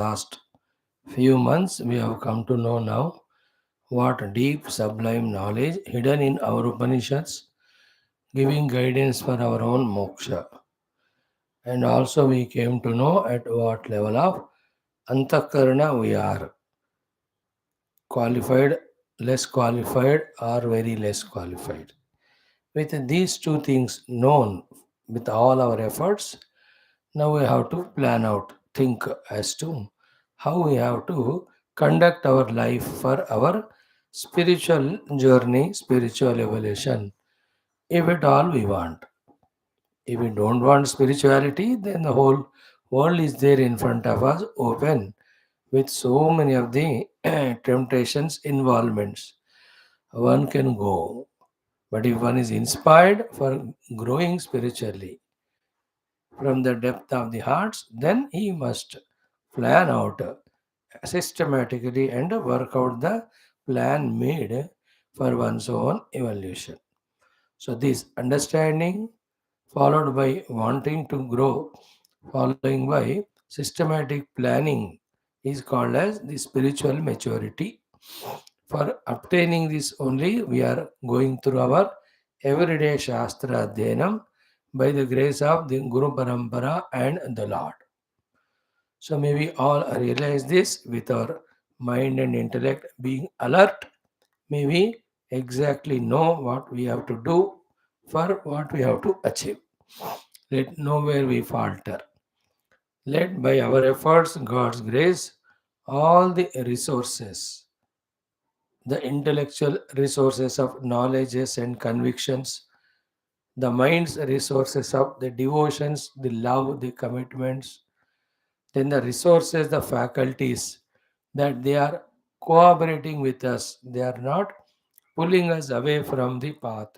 last few months, we have come to know now what deep, sublime knowledge hidden in our Upanishads, giving guidance for our own moksha. And also, we came to know at what level of antakarana we are qualified, less qualified, or very less qualified. With these two things known with all our efforts, now we have to plan out, think as to how we have to conduct our life for our spiritual journey, spiritual evolution, if at all we want. If we don't want spirituality, then the whole world is there in front of us, open with so many of the temptations, involvements. One can go. But if one is inspired for growing spiritually from the depth of the hearts, then he must plan out systematically and work out the plan made for one's own evolution. So, this understanding followed by wanting to grow, following by systematic planning, is called as the spiritual maturity. For obtaining this only, we are going through our everyday Shastra Adhyanam by the grace of the Guru Parampara and the Lord. So may we all realize this with our mind and intellect being alert. May we exactly know what we have to do for what we have to achieve. Let nowhere we falter. Let by our efforts, God's grace, all the resources, the intellectual resources of knowledges and convictions, the mind's resources of the devotions, the love, the commitments, then the resources, the faculties, that they are cooperating with us. They are not pulling us away from the path.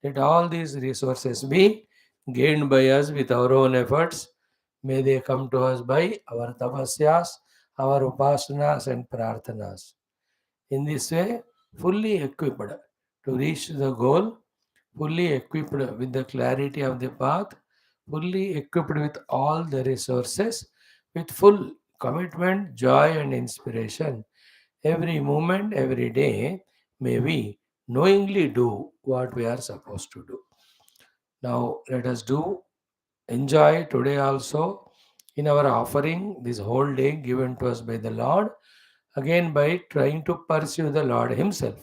Let all these resources be gained by us with our own efforts. May they come to us by our tapasyas, our upasanas and prarthanas. In this way, fully equipped to reach the goal, fully equipped with the clarity of the path, fully equipped with all the resources, with full commitment, joy, and inspiration. Every moment, every day, may we knowingly do what we are supposed to do. Now, let us do enjoy today also in our offering this whole day given to us by the Lord, again by trying to pursue the Lord Himself.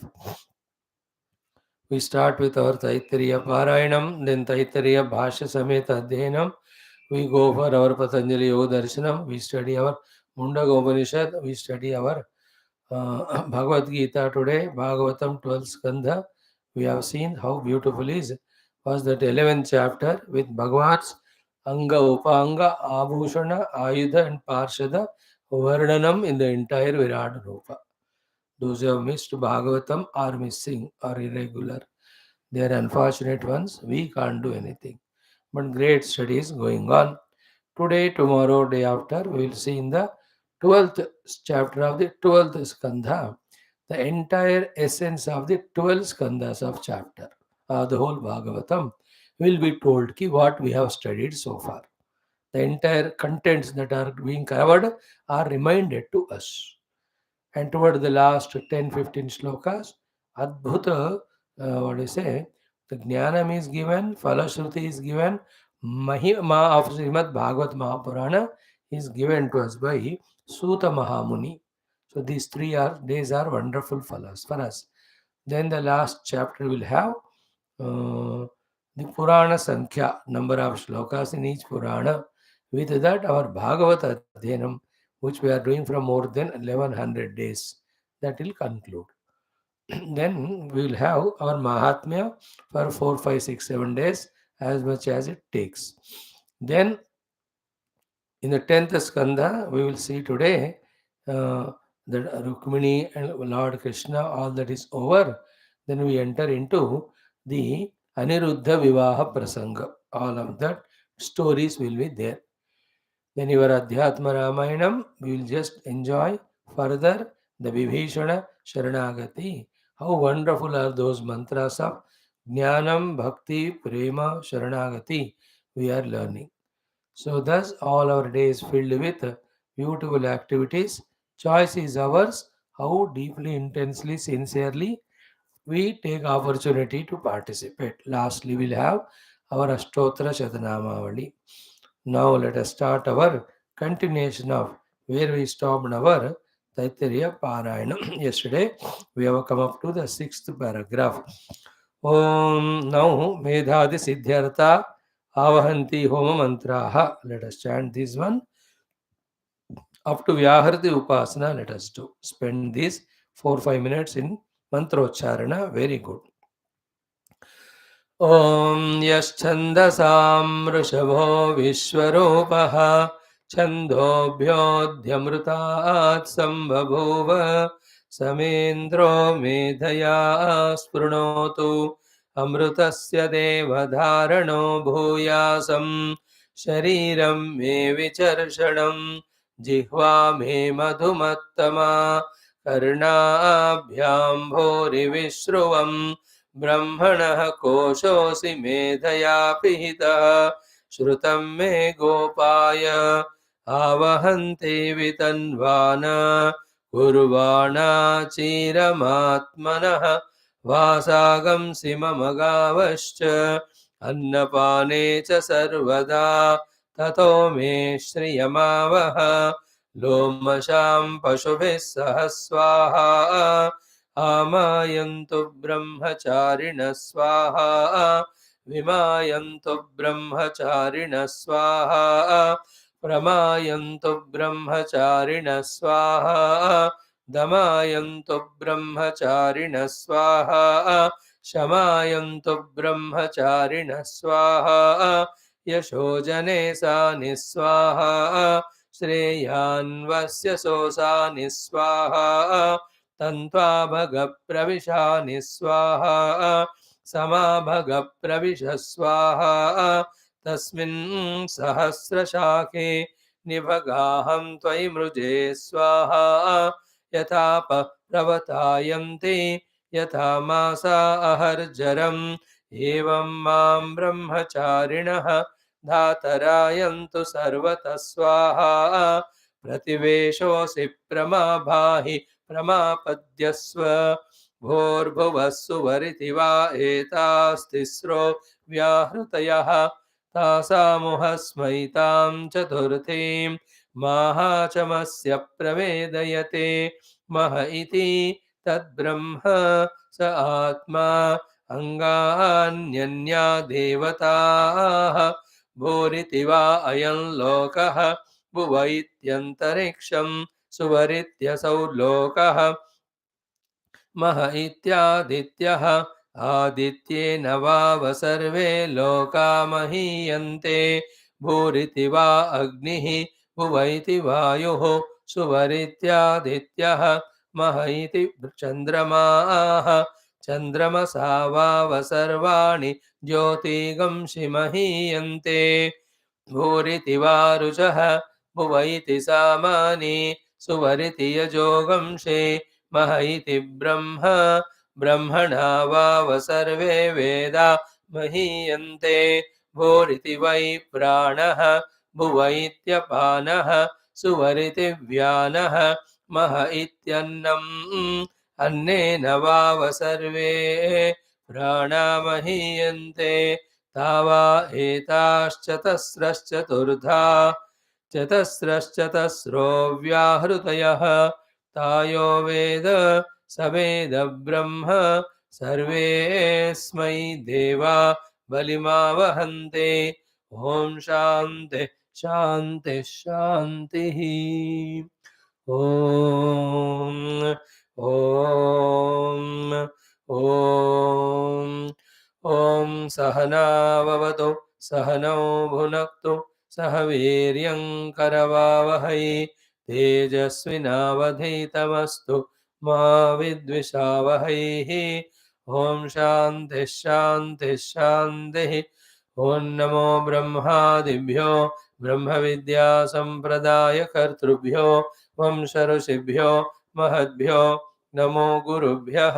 We start with our Taittiriya Parayanam, then Taittiriya Bhashya Sameta Adhyanam. We go for our Patanjali Yoga Darshanam. We study our Mundaga Upanishad. We study our Bhagavad Gita today, Bhagavatam 12th Skandha. We have seen how beautiful is was that 11th chapter with Bhagavats Anga Upanga Abhushana Ayudha and Parshada Varnanam in the entire Virat Rupa. Those who have missed Bhagavatam are missing or irregular. They are unfortunate ones. We can't do anything. But great studies going on. Today, tomorrow, day after, we will see in the 12th chapter of the 12th skandha the entire essence of the 12 skandhas of chapter. The whole Bhagavatam will be told ki what we have studied so far. The entire contents that are being covered are reminded to us. And toward the last 10, 15 slokas, Adbhuta, what do you say, the Jnanam is given, Falashruti is given, Mahima of Srimad Bhagavat Mahapurana is given to us by Suta Mahamuni. So these days are wonderful for us. Then the last chapter will have the Purana Sankhya, number of shlokas in each Purana. With that, our Bhagavat Adhyanam, which we are doing from more than 1100 days, that will conclude. Then we will have our Mahatmya for 4, 5, 6, 7 days, as much as it takes. Then in the 10th skandha, we will see today that Rukmini and Lord Krishna, all that is over. Then we enter into the Aniruddha Vivaha Prasanga. All of that stories will be there. Then your Adhyatma Ramayanam, we will just enjoy further the Vibhishana Sharanagati. How wonderful are those mantras of Jnanam, Bhakti, Prema, Sharanagati we are learning. So thus all our days filled with beautiful activities. Choice is ours. How deeply, intensely, sincerely we take opportunity to participate. Lastly, we'll have our Ashtotra Shatanamavali. Now let us start our continuation of where we stopped our Taittiriya Parayana. Yesterday we have come up to the sixth paragraph. Om now Medhadi Siddhyartha Avahanti Homa Mantraha. Let us chant this one. Up to Vyaharti Upasana, let us do. Spend these 4-5 minutes in Mantrocharana. Very good. ॐ यश्छन्दसां वृषभो विश्वरूपः छन्दोभ्योऽध्यमृतात् सम्बभूव समेन्द्रो मेधया स्पृणोतु अमृतस्य देवधारणो भूयासं शरीरं मे विचर्षणं जिह्वा मे मधुमत्तमा कर्णाभ्यां भूरिविश्रुवम् ब्रह्मणः कोशोऽसि मेधया पिहितः श्रुतं मे गोपाय आवहन्ति वितन्वान कुर्वाणा चिरमात्मनः वासागंसि मम गावश्च अन्नपाने च सर्वदा ततो मे श्रियमावह लोमशां पशुभिः सह स्वाहा आमायन्तु ब्रह्मचारिणः स्वाहा विमायन्तु ब्रह्मचारिणः स्वाहा प्रमायन्तु ब्रह्मचारिणः स्वाहा दमायन्तु ब्रह्मचारिणः स्वाहा शमायन्तु ब्रह्मचारिणः स्वाहा यशोजने सा निस्वाहा श्रेयान्वस्य सोऽसानि स्वाहा तन्त्वा भगप्रविशानि स्वाहा समाभगप्रविश स्वाहा तस्मिन् सहस्रशाखे निभगाहं त्वयि मृजे स्वाहा यथा प्रवतायन्ति यथा मासा अहर्जरम् एवं मां ब्रह्मचारिणः धातरायन्तु सर्वतः स्वाहा प्रतिवेशोऽसि प्रमाभाहि प्रमापद्यस्व भोर्भुवः सुवरिति वा एतास्तिस्रो व्याहृतयः तासामुहस्मैतां चतुर्थीं माहाचमस्य प्रवेदयते मह इति तद्ब्रह्म स आत्मा अङ्गान्यन्या देवताः भूरिति वा अयं लोकः भुव इत्यन्तरिक्षं सुवरित्यसौ लोकः मह इत्यादित्यः आदित्येन वाव सर्वे लोका महीयन्ते भूरिति वा अग्निः भुव इति वायुः सुवरित्यादित्यः मह इति चन्द्रमाः चन्द्रमसा वाव सर्वाणि ज्योतिगंसि महीयन्ते भूरिति वा रुचः भुव इति सामानि सुवरिति यजोगंषे मह इति ब्रह्म ब्रह्मणा वाव सर्वे वेदा महीयन्ते भूरिति वै प्राणः भुव इत्यपानः सुवरिति व्यानः मह इत्यन्नम् अन्नेन वाव सर्वे प्राणा महीयन्ते तावा एताश्चतस्रश्चतुर्धा चतस्रश्चतस्रो व्याहृतयः तायो वेद स वेद ब्रह्म सर्वेऽस्मै देवा बलिमावहन्ते ॐ शान्तिः शान्तिः शान्तिः ॐ ॐ सहनाववतु सहनौ भुनक्तु सह वीर्यं करवावहै तेजस्विनावधीतमस्तु मा विद्विषावहैः ॐ शान्तिः शान्तिः शान्तिः ॐ नमो ब्रह्मादिभ्यो ब्रह्मविद्यासम्प्रदायकर्तृभ्यो वंश ऋषिभ्यो महद्भ्यो नमो गुरुभ्यः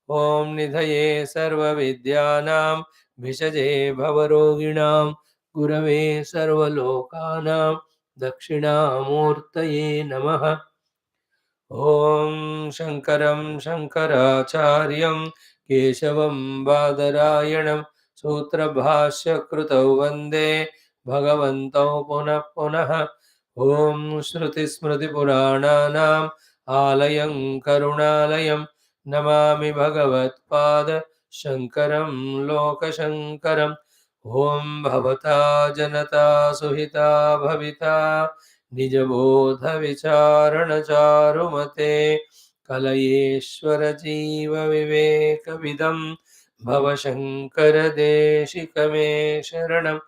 ॐ निधये सर्वविद्यानां भिषजे भवरोगिणां गुरवे सर्वलोकानां दक्षिणामूर्तये नमः। ॐ शङ्करं शङ्कराचार्यं केशवं बादरायणं सूत्रभाष्यकृतौ वन्दे भगवन्तौ पुनः पुनः। ॐ श्रुतिस्मृतिपुराणानाम् आलयं करुणालयं नमामि भगवत्पाद शङ्करं लोकशङ्करम्। ॐ भवता जनता सुहिता भविता निजबोधविचारणचारुमते कलयेश्वरजीवविवेकविदं भवशङ्करदेशिकमे शरणम्।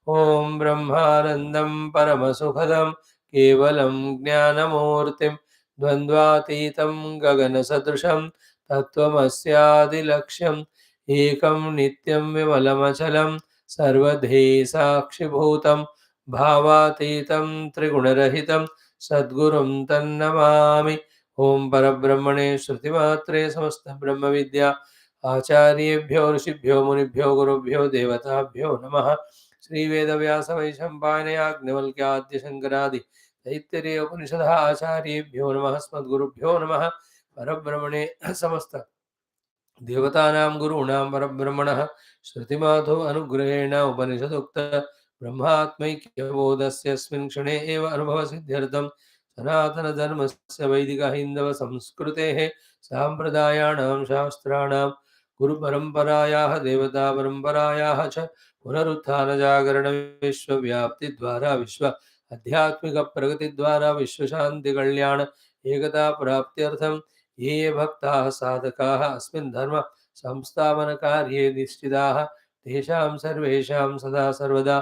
ॐ ब्रह्मानन्दं परमसुखदं केवलं ज्ञानमूर्तिं द्वन्द्वातीतं गगनसदृशं तत्त्वमस्यादिलक्ष्यम् एकं नित्यं विमलमचलं सर्वधि साक्षिभूतं भावातीतं त्रिगुणरहितं सद्गुरुं तन्नमामि। ॐ परब्रह्मणे श्रुतिमात्रे समस्तब्रह्मविद्या आचार्येभ्यो ऋषिभ्यो मुनिभ्यो गुरुभ्यो देवताभ्यो नमः। श्रीवेदव्यासवैशम्पायनयाज्ञवल्क्याद्य शङ्करादि तैत्तिरीय उपनिषदः आचार्येभ्यो नमः। अस्मद्गुरुभ्यो नमः। परब्रह्मणे समस्त देवतानां गुरूणां परब्रह्मणः श्रुतिमाधो अनुग्रहेण उपनिषदुक्त ब्रह्मात्मैक्यबोधस्य अस्मिन् क्षणे एव अनुभवसिद्ध्यर्थं सनातनधर्मस्य वैदिकहैन्दवसंस्कृतेः साम्प्रदायाणां शास्त्राणां गुरुपरम्परायाः देवतापरम्परायाः च पुनरुत्थानजागरणविश्वव्याप्तिद्वारा विश्व आध्यात्मिकप्रगतिद्वारा विश्वशान्तिकल्याण एकताप्राप्त्यर्थं ये ये भक्ताः साधकाः अस्मिन् धर्म संस्थापनकार्ये निश्चिताः तेषां सर्वेषां सदा सर्वदा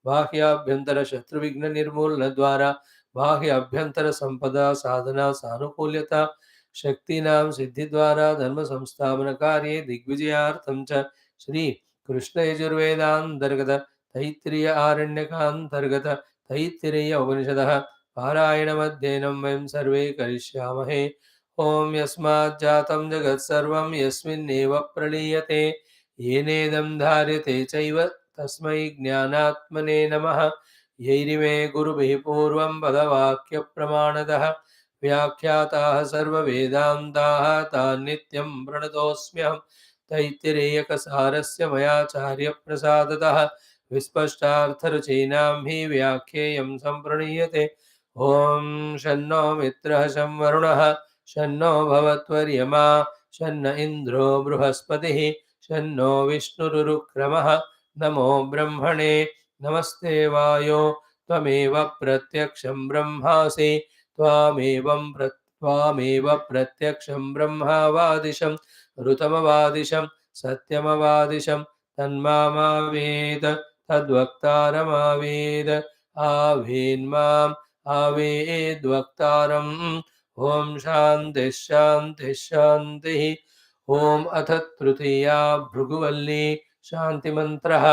बाह्याभ्यन्तरशत्रुविघ्ननिर्मूलनद्वारा बाह्याभ्यन्तरसम्पदा साधना सानुकूल्यता शक्तीनां सिद्धिद्वारा धर्मसंस्थापनकार्ये दिग्विजयार्थं च श्री कृष्णयजुर्वेदान्तर्गत तैत्तिरीय आरण्यकान्तर्गत तैत्तिरीय उपनिषदः पारायणमध्ययनं वयं सर्वे करिष्यामहे। ॐ यस्माज्जातं जगत्सर्वं यस्मिन्नेव प्रलीयते येनेदं धार्यते चैव तस्मै ज्ञानात्मने नमः। यैरिमे गुरुभिः पूर्वं पदवाक्यप्रमाणतः व्याख्याताः सर्ववेदान्ताः तान् नित्यं प्रणतोऽस्म्यहं। तैत्तिरीयकसारस्य मयाचार्यप्रसादतः विस्पष्टार्थरुचीनां हि व्याख्येयं सम्प्रणीयते। ॐ शन्नो मित्रः शं वरुणः शन्नो भवत्वर्यमा शन्न इन्द्रो बृहस्पतिः शन्नो विष्णुरुक्रमः। नमो ब्रह्मणे नमस्ते वायो त्वमेव प्रत्यक्षं ब्रह्मासि त्वामेव प्रत्यक्षं ब्रह्मावादिशं ऋतमवादिशं सत्यमवादिशं तन्मामावेद तद्वक्तारमावेद आवेन्माम् आवेद्वक्तारम्। ॐ शान्तिः शान्तिः शान्तिः। ॐ अथ तृतीया भृगुवल्ली शान्तिमन्त्रः।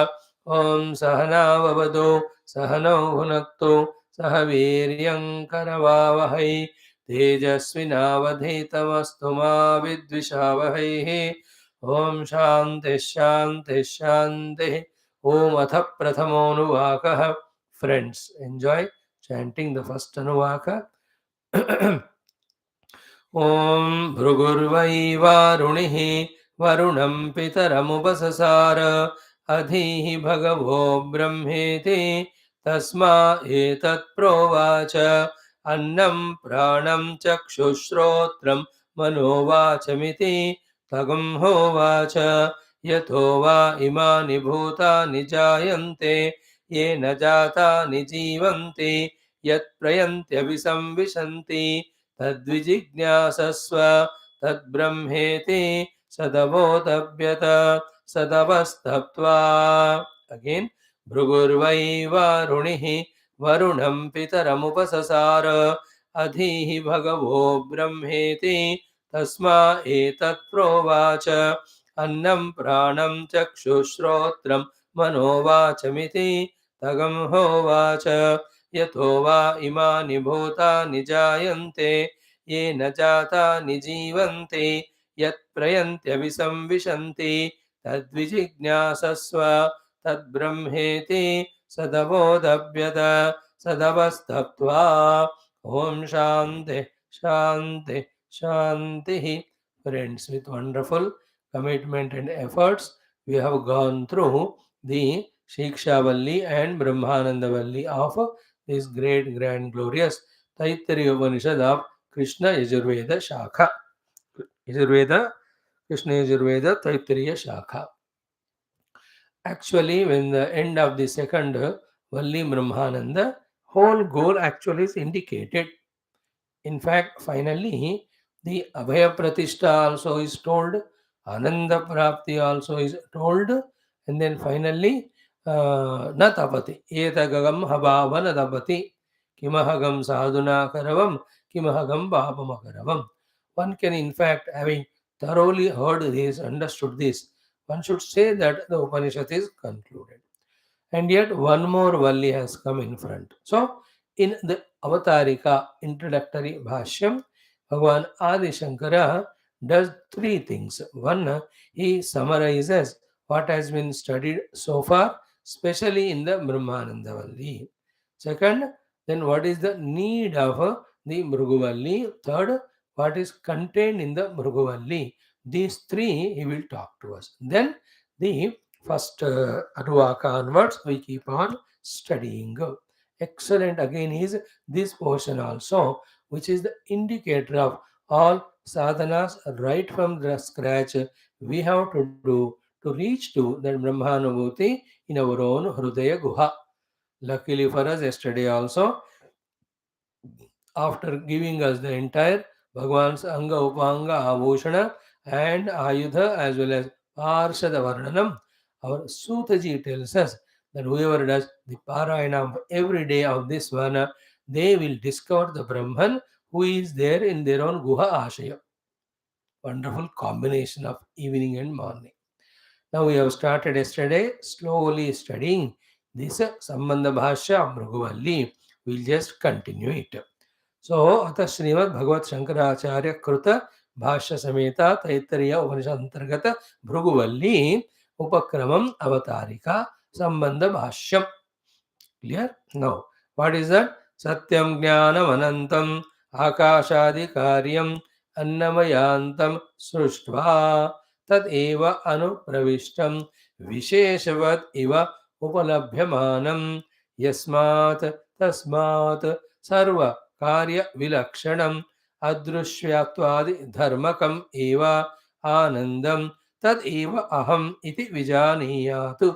ॐ सहनाववतु सहनौ भुनक्तु सह वीर्यं करवावहै तेजस्विनावधीतमस्तु मा विद्विषावहैः। ॐ शान्तिः शान्तिः शान्तिः। ॐ अथ प्रथमोऽनुवाकः। Friends, enjoy chanting the first anuvaka. ॐ भृगुर्वै वारुणिः वरुणं पितरमुपससार अधीः भगवो ब्रह्मेति तस्मा एतत् प्रोवाच अन्नं प्राणं चक्षुश्रोत्रं मनोवाचमिति तगं होवाच यतो वा इमानि भूतानि जायन्ते येन जातानि जीवन्ति यत्प्रयन्त्यभिसंविशन्ति तद्विजिज्ञासस्व तद्ब्रह्मेति सदवोदभ्यत सदवस्तप्त्वा। अगेन भृगुर्वै वारुणिः वरुणं पितरमुपससार अधीः भगवो ब्रह्मेति तस्मा एतत् प्रोवाच अन्नं प्राणं चक्षुश्रोत्रं मनोवाचमिति तगं होवाच यतो वा इमानि भूतानि जायन्ते येन जातानि जीवन्ति यत्प्रयन्त्यभिसंविशन्ति तद्विजिज्ञासस्व तद्ब्रह्मेति सदवोदभ्यत Sadavastattva. Om Shanti, Shanti, Shanti. Friends, with wonderful commitment and efforts, we have gone through the Shiksha Valli and Brahmananda Valli of this great, grand, glorious Taittiriya Upanishad of Krishna Yajurveda Shakha. Yajurveda, Krishna Yajurveda, Taittiriya Shakha. Actually, when the end of the second Valli Brahmananda, whole goal actually is indicated. In fact, finally, the Abhaya Pratishtha also is told, Ananda Prapti also is told, and then finally, Na Tapati, Etagagam Habhava Na Tapati, Kimahagam Sadhuna Karavam, Kimahagam Bhavama Karavam. One can, in fact, having thoroughly heard this, understood this, one should say that the Upanishad is concluded. And yet one more Valli has come in front. So, in the Avatarika introductory Bhashyam, Bhagavan Adi Shankara does three things. One, he summarizes what has been studied so far, especially in the Brahmananda Valli. Second, then what is the need of the Bhrugu Valli? Third, what is contained in the Bhrugu Valli? These three he will talk to us. Then the first Anuvaka onwards, we keep on studying. Excellent again is this portion also, which is the indicator of all sadhanas right from the scratch we have to do to reach to that Brahmanubhuti in our own Hrudaya Guha. Luckily for us, yesterday also, after giving us the entire Bhagwan's Anga, Upanga, Abhushana and Ayudha as well as Parshada Varnanam, our Sutaji tells us that whoever does the Parayana every day of this Vana, they will discover the Brahman who is there in their own Guha Ashaya. Wonderful combination of evening and morning. Now we have started yesterday slowly studying this Sambandha Bhashya Bhruguvalli. We'll just continue it. So, अतः श्रीमद् भगवत शंकराचार्य कृत भाष्य समेता तैत्तरीय उपनिषद अंतर्गत भृगुवल्ली उपक्रमम अवतारिका संबंध भाष्यम. Clear? Now, what is that? Satyam Jnanam Anantam Akashadikaryam Annamayantam Sruštva Tad Eva Anupravishtam Visheshavat Iva Upalabhyamanam Yasmat Tasmat Sarva Karya Vilakshanam Adrushyatvadi Dharmakam Eva Anandam Tad Eva Aham Iti Vijaniyatu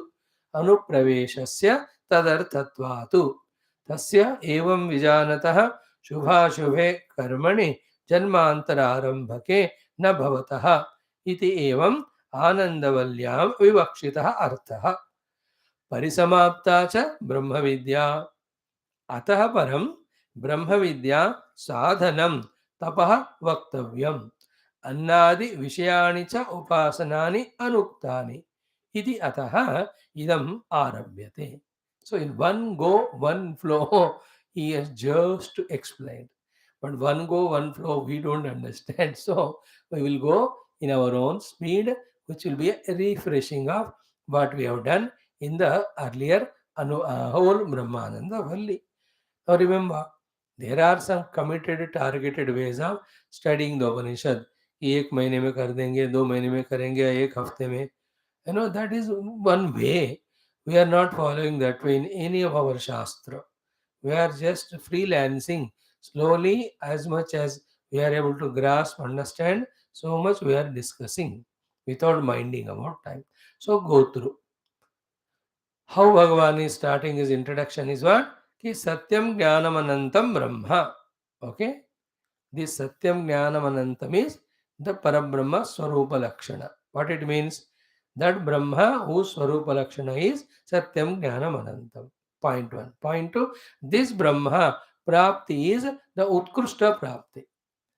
Anupraveshasya तदर्थत्वातु तस्य एवं विजानतः शुभाशुभे कर्मणि जन्मान्तरारम्भके न भवतः इति एवं आनन्दवल्यां विवक्षितः अर्थः. परिसमाप्ता च ब्रह्मविद्या. अतः परं ब्रह्मविद्या साधनं तपः वक्तव्यम्. अन्नादि विषयाणि च उपासनानि अनुक्तानि इति अतः इदम् आरभ्यते. So in one go, one flow, he has just explained. But one go, one flow, we don't understand. So we will go in our own speed, which will be a refreshing of what we have done in the earlier whole Brahmananda Valli. Now remember, there are some committed, targeted ways of studying the Upanishad. कि एक महीने में कर देंगे, 2 महीने में करेंगे, एक हफ्ते में. That is one way. We are not following that way in any of our Shastra. We are just freelancing slowly as much as we are able to grasp, understand, so much we are discussing without minding about time. So go through. How Bhagavan is starting his introduction is what? Ki Satyam Jnanam Anantam Brahma. Okay? This Satyam Jnanam Anantam is the Parabrahma Swarupa Lakshana. What it means? That Brahma whose Swarupa Lakshana is Satyam Jnanam Anantam. Point 1. Point 2. This Brahma Prapti is the Utkrishta Prapti.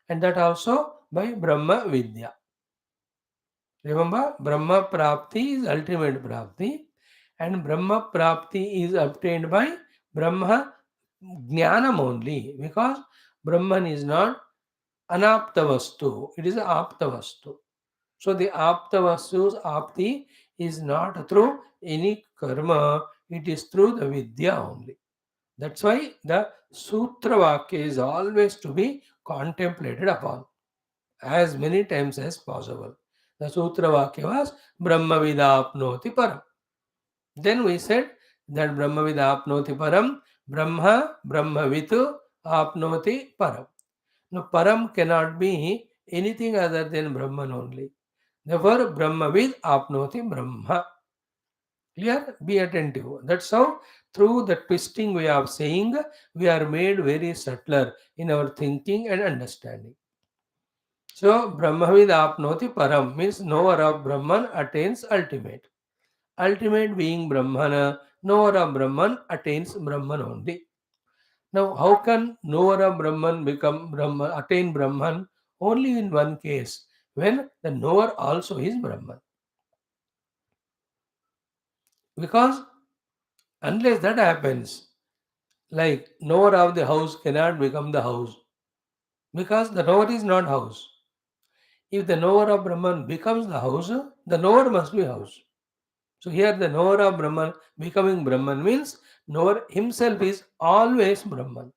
And that also by Brahma Vidya. Remember, Brahma Prapti is ultimate Prapti. And Brahma Prapti is obtained by Brahma Jnanam only. Because Brahman is not Anapta Vastu. It is Apta Vastu. So the Apta Vastu's Apti is not through any karma, it is through the Vidya only. That's why the Sutra Vakya is always to be contemplated upon as many times as possible. The Sutra Vakya was Brahma Vidapnoti Param. Then we said that Brahma Vidapnoti Param, Brahma, Brahmavitu Apnoti Param. Now, Param cannot be anything other than Brahman only. Therefore, Brahmavid Apnoti Brahma. Clear? Be attentive. That's how, through the twisting way of saying, we are made very subtler in our thinking and understanding. So, Brahmavid apnoti param means knower of Brahman attains ultimate. Ultimate being Brahmana, knower of Brahman attains Brahman only. Now, how can knower of Brahman become Brahman, attain Brahman? Only in one case, when the knower also is Brahman. Because unless that happens, like knower of the house cannot become the house, because the knower is not house. If the knower of Brahman becomes the house, the knower must be house. So here the knower of Brahman becoming Brahman means knower himself is always Brahman.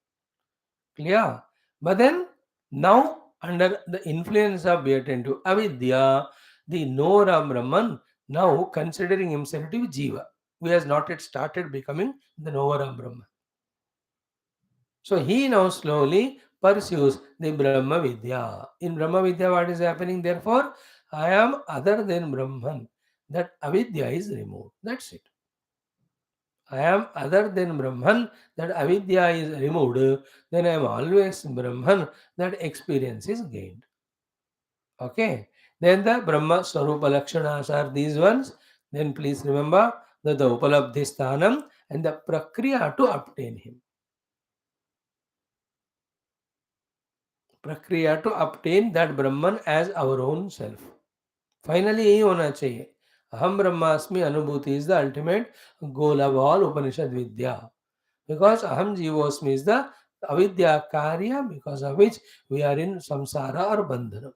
Clear? But then now under the influence of be attentive avidya, the knower of Brahman now considering himself to be Jiva, who has not yet started becoming the knower of Brahman. So he now slowly pursues the Brahma Vidya. In Brahma Vidya, what is happening? Therefore, I am other than Brahman. That avidya is removed. That's it. I am other than Brahman. That avidya is removed. Then I am always Brahman. That experience is gained. Okay. Then the Brahma Swarupa Lakshanas are these ones. Then please remember that the Upalabdhi Sthanam and the Prakriya to obtain him. प्रक्रिया to obtain that Brahman as our own self. Finally यही होना चाहिए. Aham Brahmasmi Anubhuti is the ultimate goal of all Upanishad Vidya. Because Aham Jivosmi is the avidya karya because of which we are in samsara or bandhana.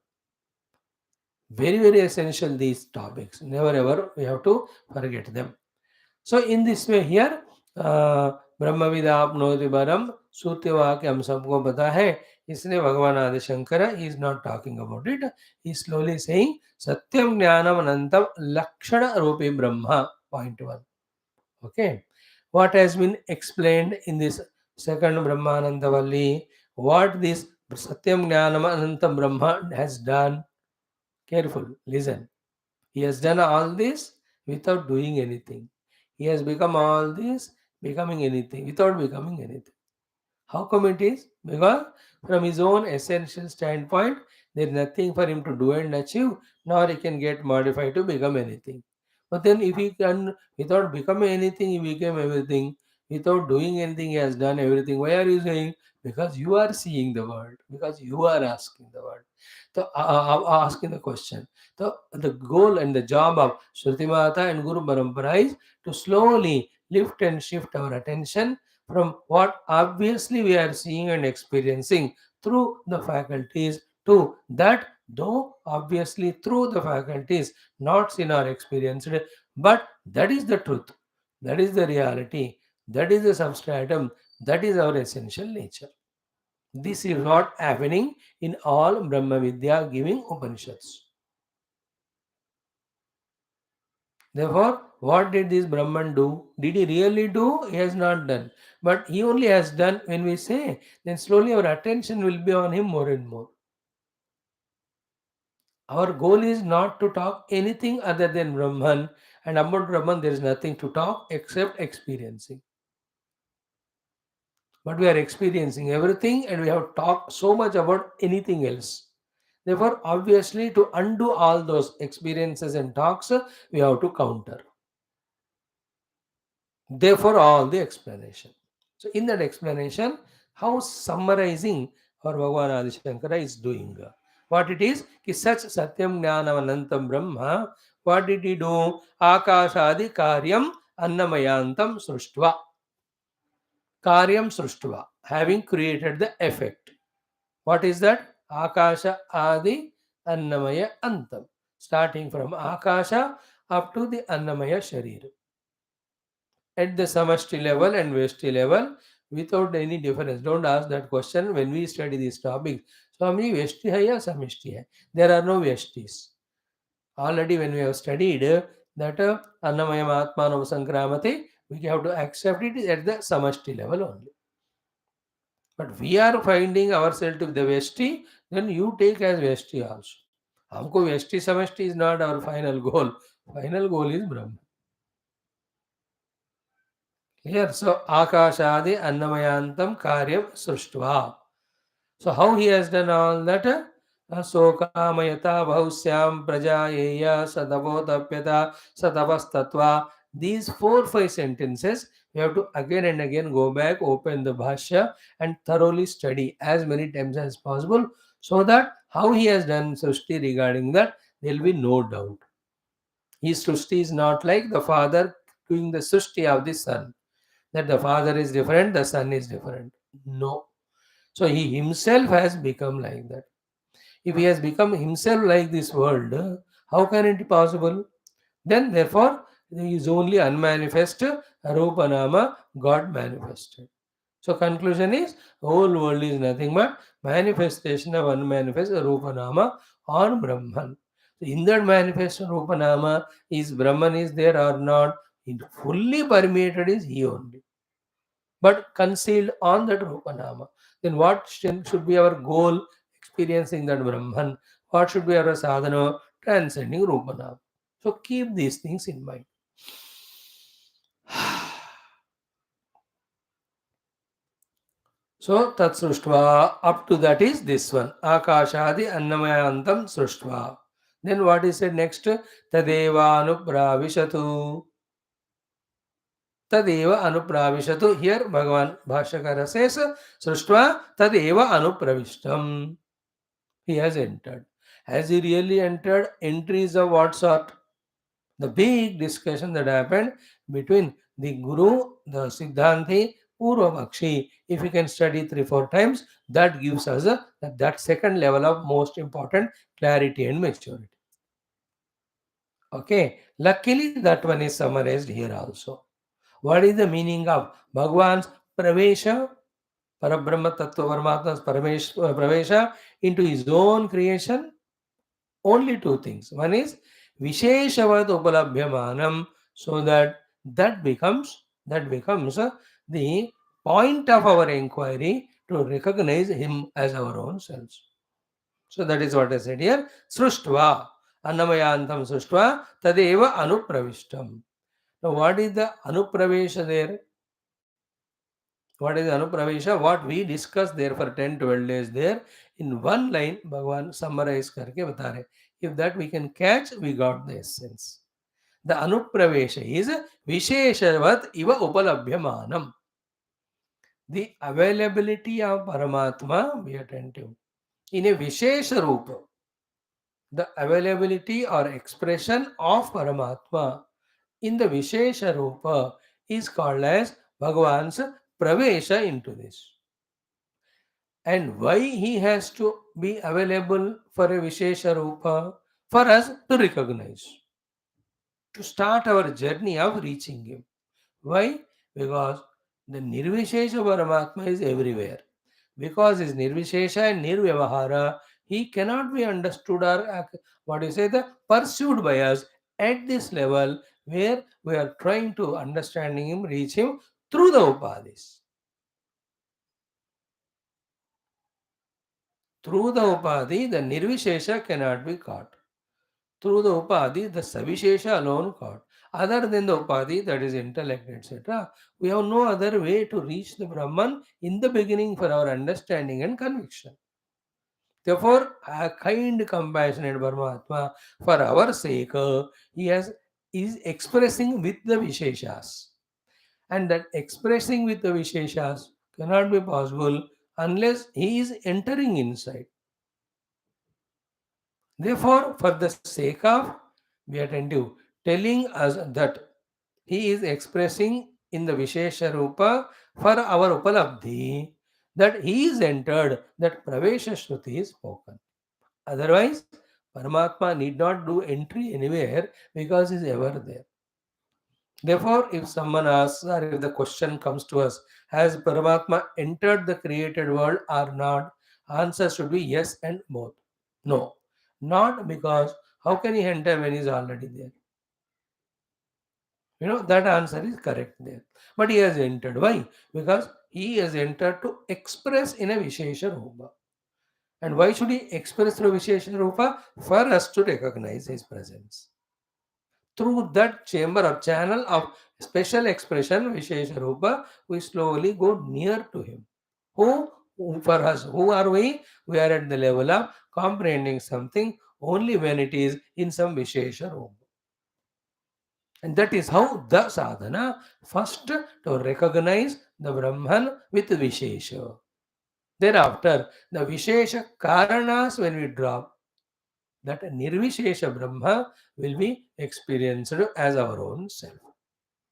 Very, very essential these topics. Never ever we have to forget them. So in this way here, ब्रह्म विदापनोति परम सूत्र वाक्य हम सबको पता है इसलिए भगवान Adi Shankar is not talking about it he slowly saying सत्यम ज्ञानम अनंतम लक्षण रूपी ब्रह्म point one okay what has been explained in this second brahmananda valli what this satyam jnanam anantam brahma has done careful listen. He has done all this without doing anything. He has become all this becoming anything without becoming anything. How come it is? Because from his own essential standpoint, there is nothing for him to do and achieve, nor he can get modified to become anything. But then if he can, without becoming anything, he became everything. Without doing anything, he has done everything. Why are you saying? Because you are seeing the world. Because you are asking the world. So, asking the question. So, the goal and the job of Shruti Mata and Guru Parampara is to slowly lift and shift our attention from what obviously we are seeing and experiencing through the faculties to that though obviously through the faculties not seen or experienced, but that is the truth, that is the reality, that is the substratum, that is our essential nature. This is not happening in all Brahma Vidya giving Upanishads. Therefore, what did this Brahman do? Did he really do? He has not done. But he only has done when we say, then slowly our attention will be on him more and more. Our goal is not to talk anything other than Brahman, and about Brahman there is nothing to talk except experiencing. But we are experiencing everything and we have talked so much about anything else. Therefore, obviously, to undo all those experiences and talks, we have to counter. Therefore, all the explanation. So, in that explanation, how summarizing our Bhagavan Adi Shankara is doing. What it is, ki such satyam jnanam anantam brahma, what did he do? Akashadi karyam annamayantam sruštva. Karyam sruštva, having created the effect. What is that? Akasha adi annamaya antam. Starting from Akasha up to the annamaya sharira. At the samashti level and veshti level, without any difference. Don't ask that question when we study this topic. Swami, Vyashti hai ya Samishti hai? There are no Vyashtis. Already when we have studied that Annamayam Atmanam Sankramate, we have to accept it at the Samashti level only. But we are finding ourselves to the Vyashti, then you take as Vyashti also. हमको Vyashti Samashti is not our final goal. Final goal is Brahma. Here, so Akashadi Annamayantam Karyam Sruštva. So how he has done all that? Sokamayata Bhausyam Prajayeya Sadavotapyata Sadavastatva. These 4-5 sentences, we have to again and again go back, open the Bhashya and thoroughly study as many times as possible, so that how he has done Srushti regarding that, there will be no doubt. His Srushti is not like the father doing the Srushti of the son, that the father is different, the son is different. No. So he himself has become like that. If he has become himself like this world, how can it be possible? Then therefore, he is only unmanifest Rupanama, God manifested. So conclusion is, whole world is nothing but manifestation of unmanifest Rupanama on Brahman. So in that manifest Rupanama, is Brahman is there or not? It fully permeated is he only, but concealed on that Rupanama. Then what should be our goal? Experiencing that Brahman. What should be our sadhana? Transcending Rupanama. So keep these things in mind. So tat sruštva, up to that is this one. Akashadi annamayantam sruštva. Then what is said next? Tadeva anupravishatu. Tadeva anupravishatu. Here Bhagavan Bhashyakara says, Sruštva tadeva anupravishtam. He has entered. Has he really entered? Entries of what sort? The big discussion that happened between the Guru, the Siddhanti, Purvapakshi. If we can study 3-4 times, that gives us that second level of most important clarity and maturity. Okay, luckily that one is summarized here also. What is the meaning of Bhagwan's Pravesha? Parabrahma Tattva Paramatma's Pravesha into his own creation? Only two things. One is Visheshavad Upalabhyamanam, so that becomes the point of our inquiry to recognize him as our own selves. So that is what I said here. Sruštva, Annamayantam Sruštva, Tadeva Anupravishtam. Now what is the Anupravesha there? What is Anupravesha? What we discussed there for 10-12 days there, in one line, Bhagavan summarize karke bata rahe. If that we can catch, we got the essence. The Anupravesha is Visheshavat Iva Upalabhyamanam. The availability of Paramatma, be attentive, in a Vishesha Rupa. The availability or expression of Paramatma in the Vishesha Rupa is called as Bhagavan's Pravesha into this. And why he has to be available for a Vishesha Rupa? For us to recognize, to start our journey of reaching him. Why? Because the Nirvishesha Paramatma is everywhere. Because his Nirvishesha and Nirvyavahara, he cannot be understood or pursued by us at this level where we are trying to understanding him, reach him through the Upadhis. Through the Upadhi, the Nirvishesha cannot be caught. Through the Upadhi, the Savishesha alone caught. Other than the Upadhi, that is intellect, etc., we have no other way to reach the Brahman in the beginning for our understanding and conviction. Therefore, a kind, compassionate Paramatma, for our sake, is expressing with the Visheshas. And that expressing with the Visheshas cannot be possible unless he is entering inside. Therefore, for the sake of, be attentive, telling us that he is expressing in the Vishesha Rupa for our Upalabdhi, that he is entered, that Pravesha Shruti is spoken. Otherwise, Paramatma need not do entry anywhere because he is ever there. Therefore, if someone asks or if the question comes to us, Has Paramatma entered the created world or not? Answer should be yes and both. No, not because how can he enter when he is already there? That answer is correct there. But he has entered. Why? Because he has entered to express in a Vishesha Rupa. And why should he express through Vishesha Rupa? For us to recognize his presence. Through that chamber or channel of special expression, Vishesha Rupa, we slowly go near to him. For us, who are we? We are at the level of comprehending something only when it is in some Vishesha Rupa. And that is how the sadhana first to recognize the Brahman with Vishesha. Thereafter, the Vishesha Karanas when we drop, that Nirvishesha Brahma will be experienced as our own self.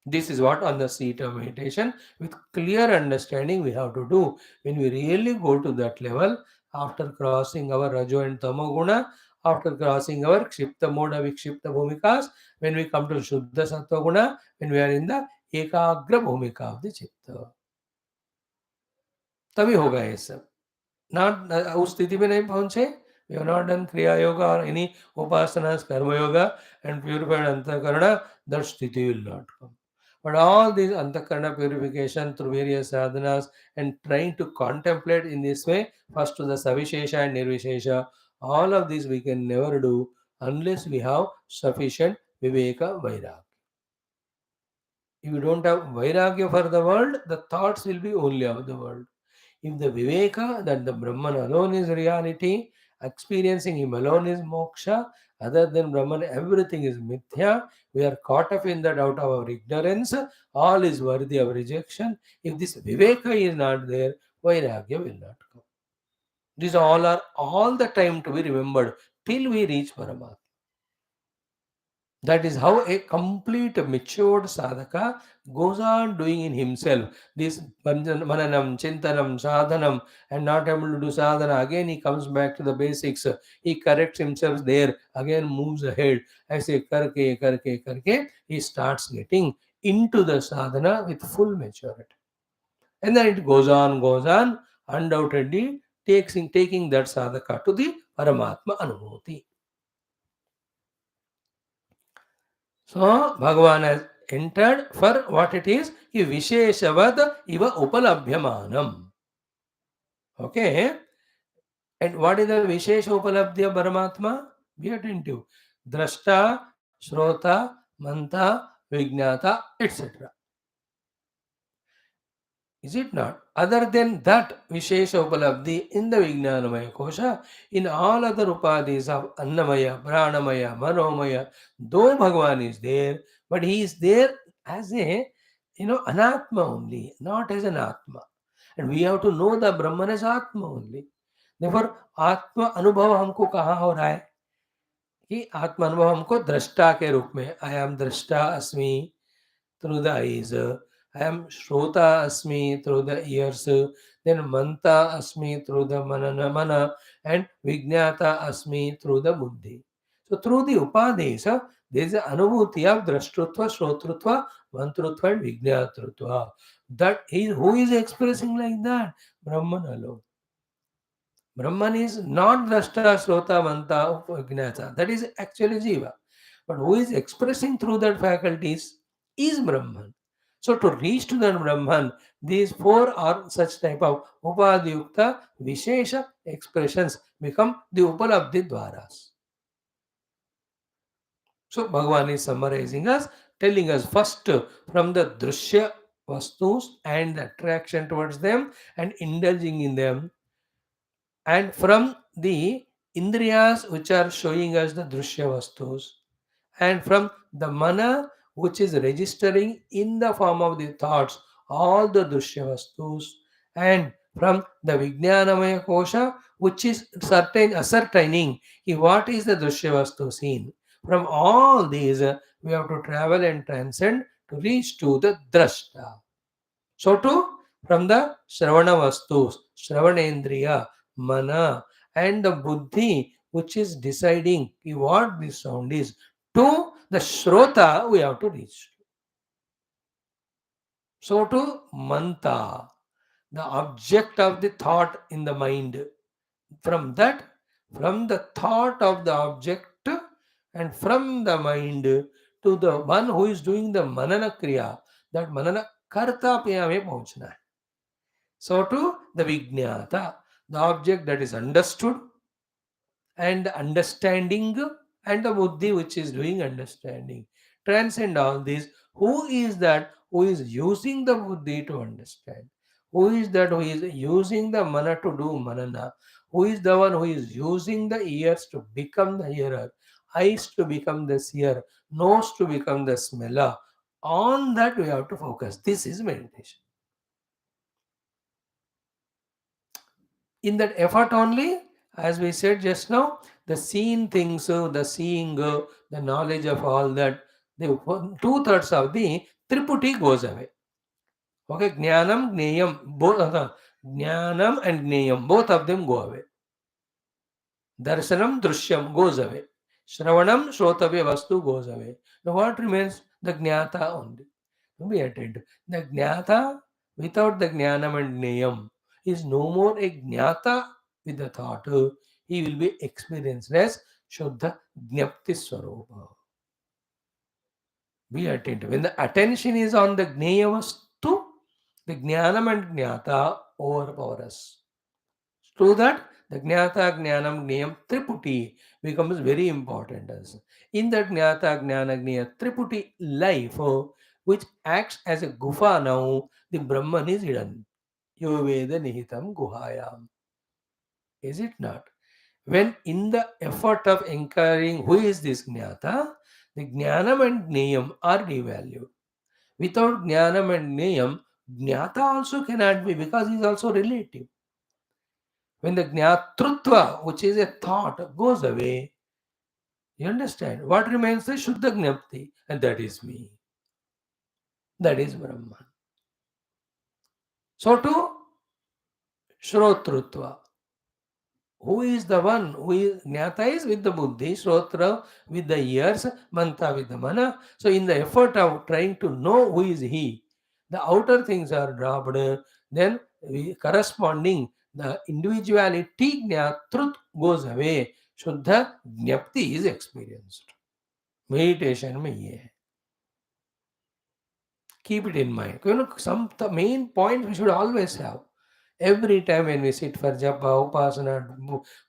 This is what on the seat of meditation, with clear understanding, we have to do. When we really go to that level, after crossing our Rajo and Tamo Guna, after crossing our Kshipta Moda Vikshipta Bhumikas, when we come to Shuddha Sattva Guna, when we are in the Ekagra Bhumika of the Chitta. तभी होगा ये सब. Not उस स्थिति में नहीं पहुंचे. We have not done Kriya Yoga or any Upasanas, Karma Yoga and purified Antakarana, that sthiti will not come. But all these Antakarana purification through various sadhanas and trying to contemplate in this way, first to the Savishesha and Nirvishesha, all of these we can never do unless we have sufficient Viveka Vairagya. If you don't have Vairagya for the world, the thoughts will be only of the world. If the Viveka that the Brahman alone is reality, experiencing him alone is moksha, other than Brahman everything is mithya, we are caught up in that out of our ignorance, all is worthy of rejection. If this Viveka is not there, Vairagya will not come. These all are all the time to be remembered till we reach Paramatma. That is how a complete matured sadhaka goes on doing in himself. This mananam, chintanam, sadhanam, and not able to do sadhana. Again, he comes back to the basics. He corrects himself there. Again, moves ahead. I say karke. He starts getting into the sadhana with full maturity. And then it goes on, undoubtedly taking that sadhaka to the Paramatma Anubhuti. So, Bhagavan has entered for what it is, ki Visheshavad iva upalabhyamanam. Okay. And what is the Vishesha upalabdhya Paramatma? Be attentive. Drashta, Shrota, Manta, Vijnata, etc. Is it not? Other than that Vishesha Upalabdhi in the Vijnanamaya Kosha, in all other upadhis of Annamaya, Pranamaya, Manomaya, though Bhagavan is there, but he is there as a Anatma only, not as an Atma. And we have to know the Brahman as Atma only. Therefore, Atma Anubhav हमको कहाँ हो रहा है कि आत्मा अनुभव हमको दृष्टा के रूप में I am दृष्टा अस्मि through the eyes. I am Shrota Asmi through the ears. Then Manta Asmi through the mana and Vijnata Asmi through the buddhi. So through the upadhis, there is an anubhuti of drashtrutva, shrotrutva, mantrutva and vijnatrutva. That is who is expressing like that? Brahman alone. Brahman is not drashta, shrota, manta, vijnata. That is actually jiva. But who is expressing through that faculties is Brahman. So to reach to that Brahman, these four are such type of upadhyukta vishesha expressions become the upalabdhi dwaras. So Bhagavan is summarizing us, telling us first from the drushya vastus and the attraction towards them and indulging in them, and from the indriyas which are showing us the drushya vastus, and from the mana which is registering in the form of the thoughts all the drushya vastus, and from the vijnanamaya kosha which is ascertaining what is the drushya vastu seen. From all these we have to travel and transcend to reach to the drashta. So too from the Shravana Vastus, Shravanendriya, Mana, and the Buddhi, which is deciding what this sound is, to the Shrota we have to reach. So to manta, the object of the thought in the mind. From that, from the thought of the object and from the mind to the one who is doing the manana kriya, that manana karta pe hame pahunchna hai. So to the vijnata, the object that is understood and understanding, and the buddhi which is doing understanding. Transcend all these. Who is that who is using the buddhi to understand? Who is that who is using the mana to do manana? Who is the one who is using the ears to become the hearer, eyes to become the seer, nose to become the smeller? On that we have to focus. This is meditation. In that effort only, as we said just now, the seen things, the seeing, the knowledge of all that, the two-thirds of the triputi goes away. Okay, jnanam, gneyam, both of the jnanam and gneyam, both of them go away. Darshanam, drishyam goes away. Shravanam, shrotavya vastu goes away. Now what remains? The jnata only. Be attentive. The jnata without the jnanam and gneyam is no more a jnata with the thought. He will be experienced as Shuddha Jnapti Swarupa. Be attentive. When the attention is on the Jnaya Vastu, the Jnanam and Jnata overpower us. So that the Jnata, Jnanam, Gnayam, Triputi becomes very important. In that Jnata, Jnana, Gnaya, Triputi life, which acts as a gufa now, the Brahman is hidden. Yoveda Nihitam Guhayam. Is it not? When in the effort of inquiring who is this Jnata, the Jnanam and Gnayam are devalued. Without Jnanam and Gnayam, Jnata also cannot be because he is also relative. When the Jnatrutva, which is a thought, goes away, you understand? What remains is Shuddha Jnapti, and that is me. That is Brahman. So to Shrotrutva. Who is the one who is Jnata is with the Buddhi, Shrotra with the ears, Manta with the Mana. So in the effort of trying to know who is he, the outer things are dropped, then corresponding the individuality Jnatrut goes away. Shuddha Jnapti is experienced. Meditation में ये है. Keep it in mind. You know, some the main point we should always have. Every time when we sit for japa, upasana,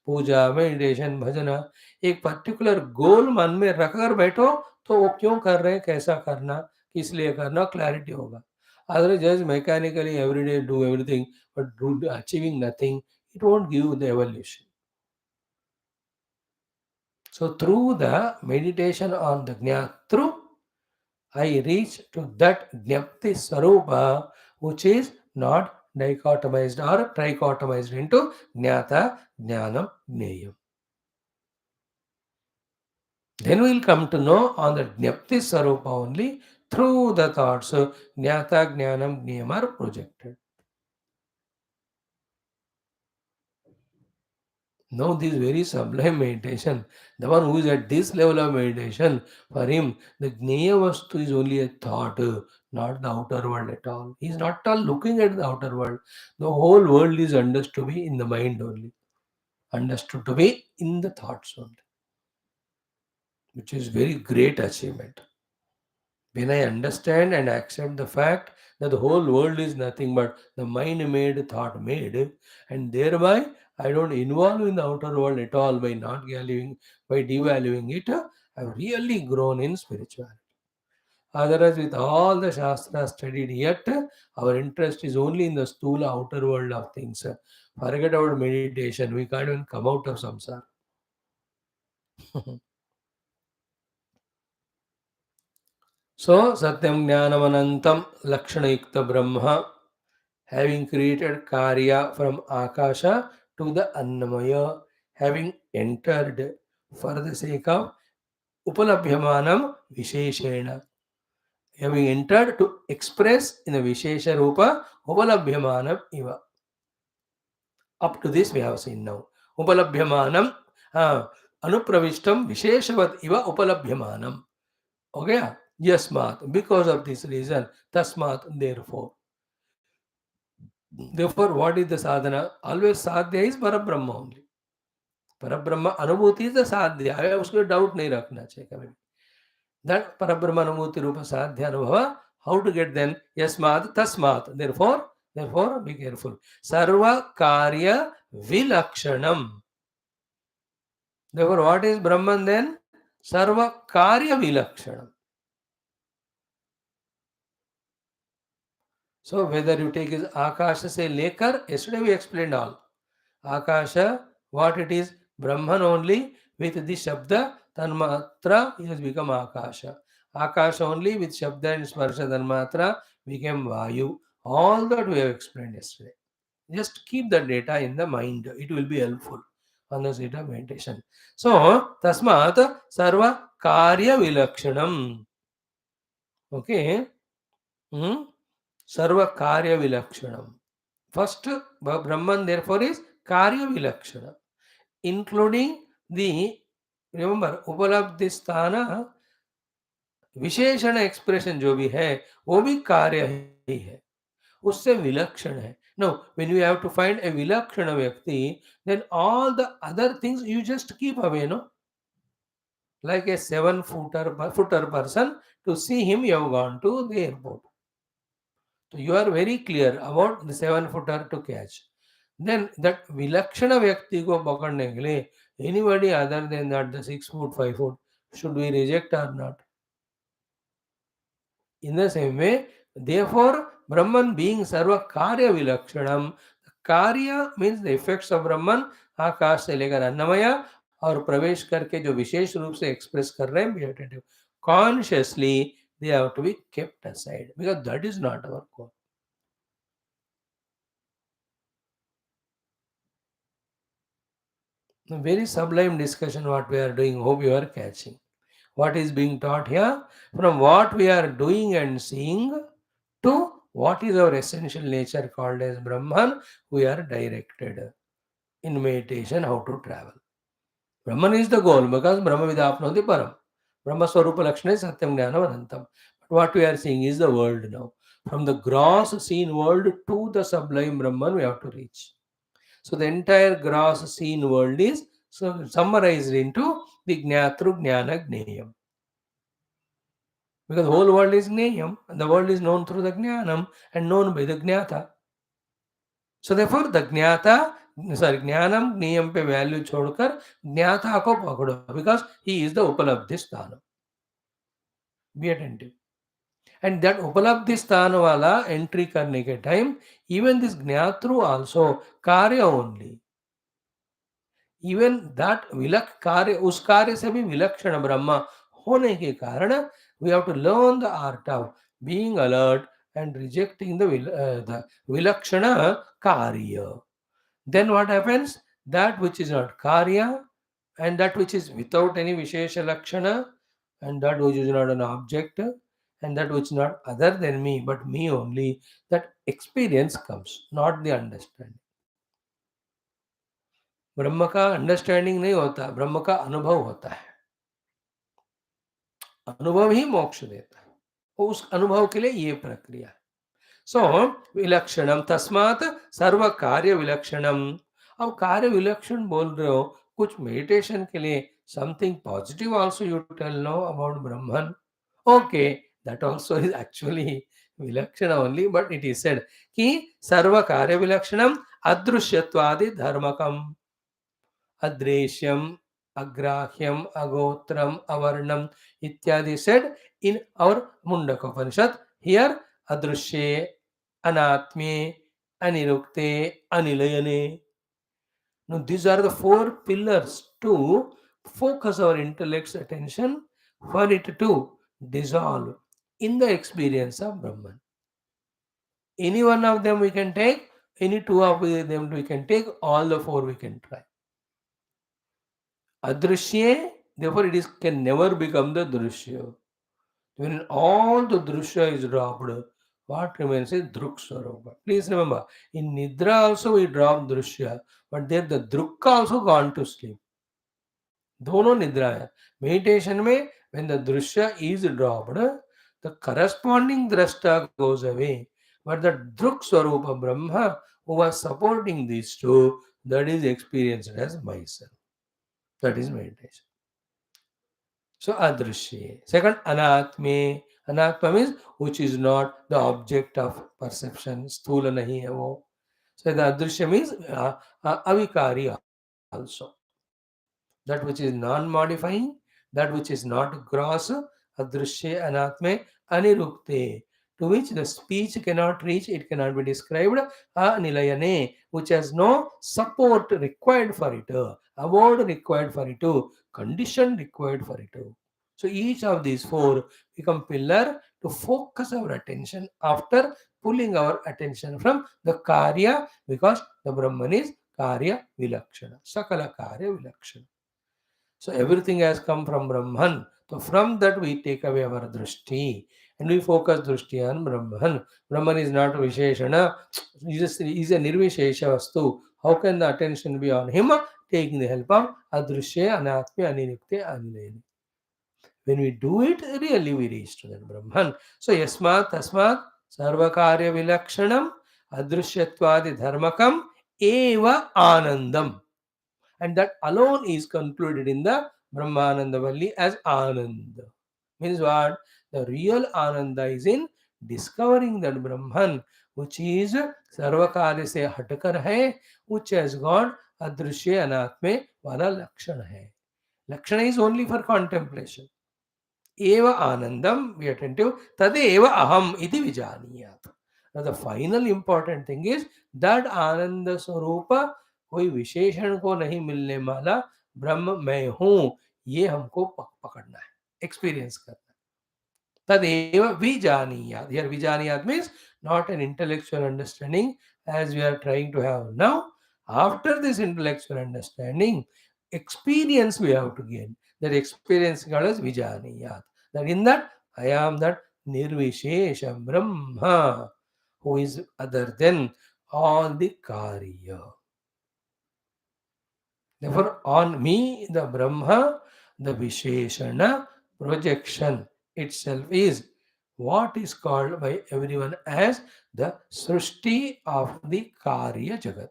puja, meditation, bhajana, एक particular goal मन में रखकर बैठो तो वो क्यों कर रहे हैं, कैसा करना, किस लिए करना, क्लैरिटी होगा. Otherwise, just mechanically every day do everything, but achieving nothing, it won't give the evolution. So through the meditation on the Jnatru, I reach to that Jnapti Swarupa, which is not dichotomized or trichotomized into Jnata, Jnanam, Gneyam. Then we will come to know on the Jnapti Swarupa only through the thoughts. Jnata, Jnanam, Gneyam are projected. Now, this very sublime meditation, the one who is at this level of meditation, for him, the Jnaya Vastu is only a thought, not the outer world at all. He is not at all looking at the outer world. The whole world is understood to be in the mind only, understood to be in the thoughts only, which is very great achievement. When I understand and accept the fact that the whole world is nothing but the mind made, thought made, and thereby I don't involve in the outer world at all by not valuing, by devaluing it, I've really grown in spirituality. Otherwise, with all the Shastras studied yet, our interest is only in the stula outer world of things. Forget about meditation, we can't even come out of samsara. So, Satyam Jnanamanantam Lakshanayukta Brahma, having created Karya from Akasha to the Annamaya, having entered for the sake of Upalabhyamanam Visheshena, having entered to express in a Vishesha Rupa Upalabhyamanam Iva. Up to this we have seen now. Upalabhyamanam Anupravishtam Visheshavat Iva Upalabhyamanam. Okay? Yasmat, because of this reason, tasmat, therefore. Therefore, what is the sadhana? Always sadhya is Parabrahma only. Parabrahma Anubhuti is the sadhya. उसको doubt नहीं रखना चाहिए कभी भी. That Parabrahma Anubhuti Rupa Sadhya Anubhava, how to get then? Yasmat, tasmat. Therefore, be careful. Sarva Karya Vilakshanam. Therefore, what is Brahman then? Sarva Karya Vilakshanam. So, whether you take is Akasha se lekar, yesterday we explained all. Akasha, what it is? Brahman only with the Shabda Tanmatra he has become Akasha. Akasha only with Shabda and Sparsha Tanmatra became Vayu. All that we have explained yesterday. Just keep the data in the mind. It will be helpful on the state of meditation. So, Tasmat Sarva Karya Vilakshanam. Okay. Sarva Karya Vilakshanam. First, Brahman therefore is Karya Vilakshana, including the, remember, Upalabdhi Sthana, विशेषण expression जो भी है वो भी कार्य ही है, उससे विलक्षण है. No, when you have to find a विलक्षण व्यक्ति, then all the other things you just keep away, no? Like a 7-footer person, to see him you have gone to the airport. So you are very clear about the 7-footer to catch. Then that vilakshana vyakti ko pakadne ke liye, anybody other than that, the 6 foot, 5 foot, should we reject or not? In the same way, therefore, Brahman being sarva karya vilakshanam, कार्य means the effects of Brahman, आकाश से लेकर अन्नमय और प्रवेश करके जो विशेष रूप से एक्सप्रेस कर रहे हैं, be attentive. Consciously, they have to be kept aside because that is not our goal. A very sublime discussion what we are doing. Hope you are catching. What is being taught here? From what we are doing and seeing to what is our essential nature called as Brahman, we are directed in meditation how to travel. Brahman is the goal because Brahma Vidapnoti Param. Brahma Swarupa Lakshana is Satyam Jnanam Anantam. But what we are seeing is the world now. From the gross seen world to the sublime Brahman we have to reach. So the entire gross seen world is summarized into the Gnatru Jnana Gneyam. Because whole world is Gneyam and the world is known through the Jnanam and known by the Gnata. So therefore the Gnata, Jnanam Gneyam pe value छोड़कर Gnata को पकड़ो because he is the Upalabdhi Sthana. Be attentive. And that Upalabdhi Sthana wala entry करने के time, even this Gnatru also कार्य only. Even that कार्य उस कार्य से भी विलक्षण ब्रह्मा होने के कारण we have to learn the art of being alert and rejecting the vilakshana karya. Then what happens? That which is not karya and that which is without any vishesha lakshana and that which is not an object and that which is not other than me but me only, that experience comes, not the understanding. ब्रह्म का understanding नहीं होता, ब्रह्म का अनुभव होता है. अनुभव ही मोक्ष देता है. उस अनुभव के लिए ये प्रक्रिया है. सो विलक्षणम तस्मात सर्व कार्य विलक्षणम. अब कार्य विलक्षण बोल रहे हो, कुछ मेडिटेशन के लिए something positive also you tell no about Brahman. Okay, that also is actually विलक्षण only, but it is said कि सर्व कार्य विलक्षणम अदृश्यत्वादि धर्मकम. Adreshyam, Agrahyam, Agotram, Avarnam, ityadi said in our Mundaka Upanishad. Here, Adrushye, Anatme, Anirukte, Anilayane. Now, these are the 4 pillars to focus our intellect's attention for it to dissolve in the experience of Brahman. Any one of them we can take, any 2 of them we can take, all the 4 we can try. Adrushye, therefore it is can never become the Drushya. When all the Drushya is dropped, what remains is Druk Swarupa. Please remember, in Nidra also we drop Drushya, but there the Drukka also gone to sleep. दोनों निद्रा है. Meditation में when the Drushya is dropped, The corresponding drashta goes away, but the druk swarupa Brahma who was supporting these two, that is experienced as myself. That is meditation. So adrishye. Second, anatme. Anatma means which is not the object of perception. Sthula nahi hai wo. So the adrishya means avikari also. That which is non-modifying, that which is not gross, adrishye anatme anirukte, to which the speech cannot reach, it cannot be described, anilayane, which has no support required for it, award required for it, condition required for it. So each of these four become pillar to focus our attention after pulling our attention from the karya, because the Brahman is karya vilakshana, sakala karya vilakshana. So everything has come from Brahman. So from that we take away our drishti and we focus drishti on Brahman. Brahman is not a Visheshana, he is a Nirvishesha Vastu. How can the attention be on him? Taking the help of Adrishya, Anatmi, Anirikte, Anileni. When we do it, really we reach to that Brahman. So Yasmat, Tasmat, Sarvakarya Vilakshanam, Adrishyatwadi Dharmakam, Eva Anandam. And that alone is concluded in the Brahmananda Valli as Ananda. Means what? The real Ananda is in discovering that Brahman, which is Sarvakarya se hatkar hai, which has got Adrishya Anatme wala Lakshana hai. Lakshana is only for contemplation. Eva Anandam, be attentive, Tadeva Aham iti Vijaniyat. Now the final important thing is that Ananda Swarupa कोई विशेषण को नहीं मिलने वाला ब्रह्म मैं हूं, ये हमको पकड़ना है, एक्सपीरियंस करना है. तदेव विजानीयात. Here vijaniyat means not an intellectual understanding as we are trying to have now. After this intellectual understanding, experience we have to gain. That experience called as vijaniyat. That in that I am that nirvishesha Brahma who is other than all the karya. Therefore, on me, the Brahma, the Visheshana projection itself is what is called by everyone as the Srushti of the Karya Jagat.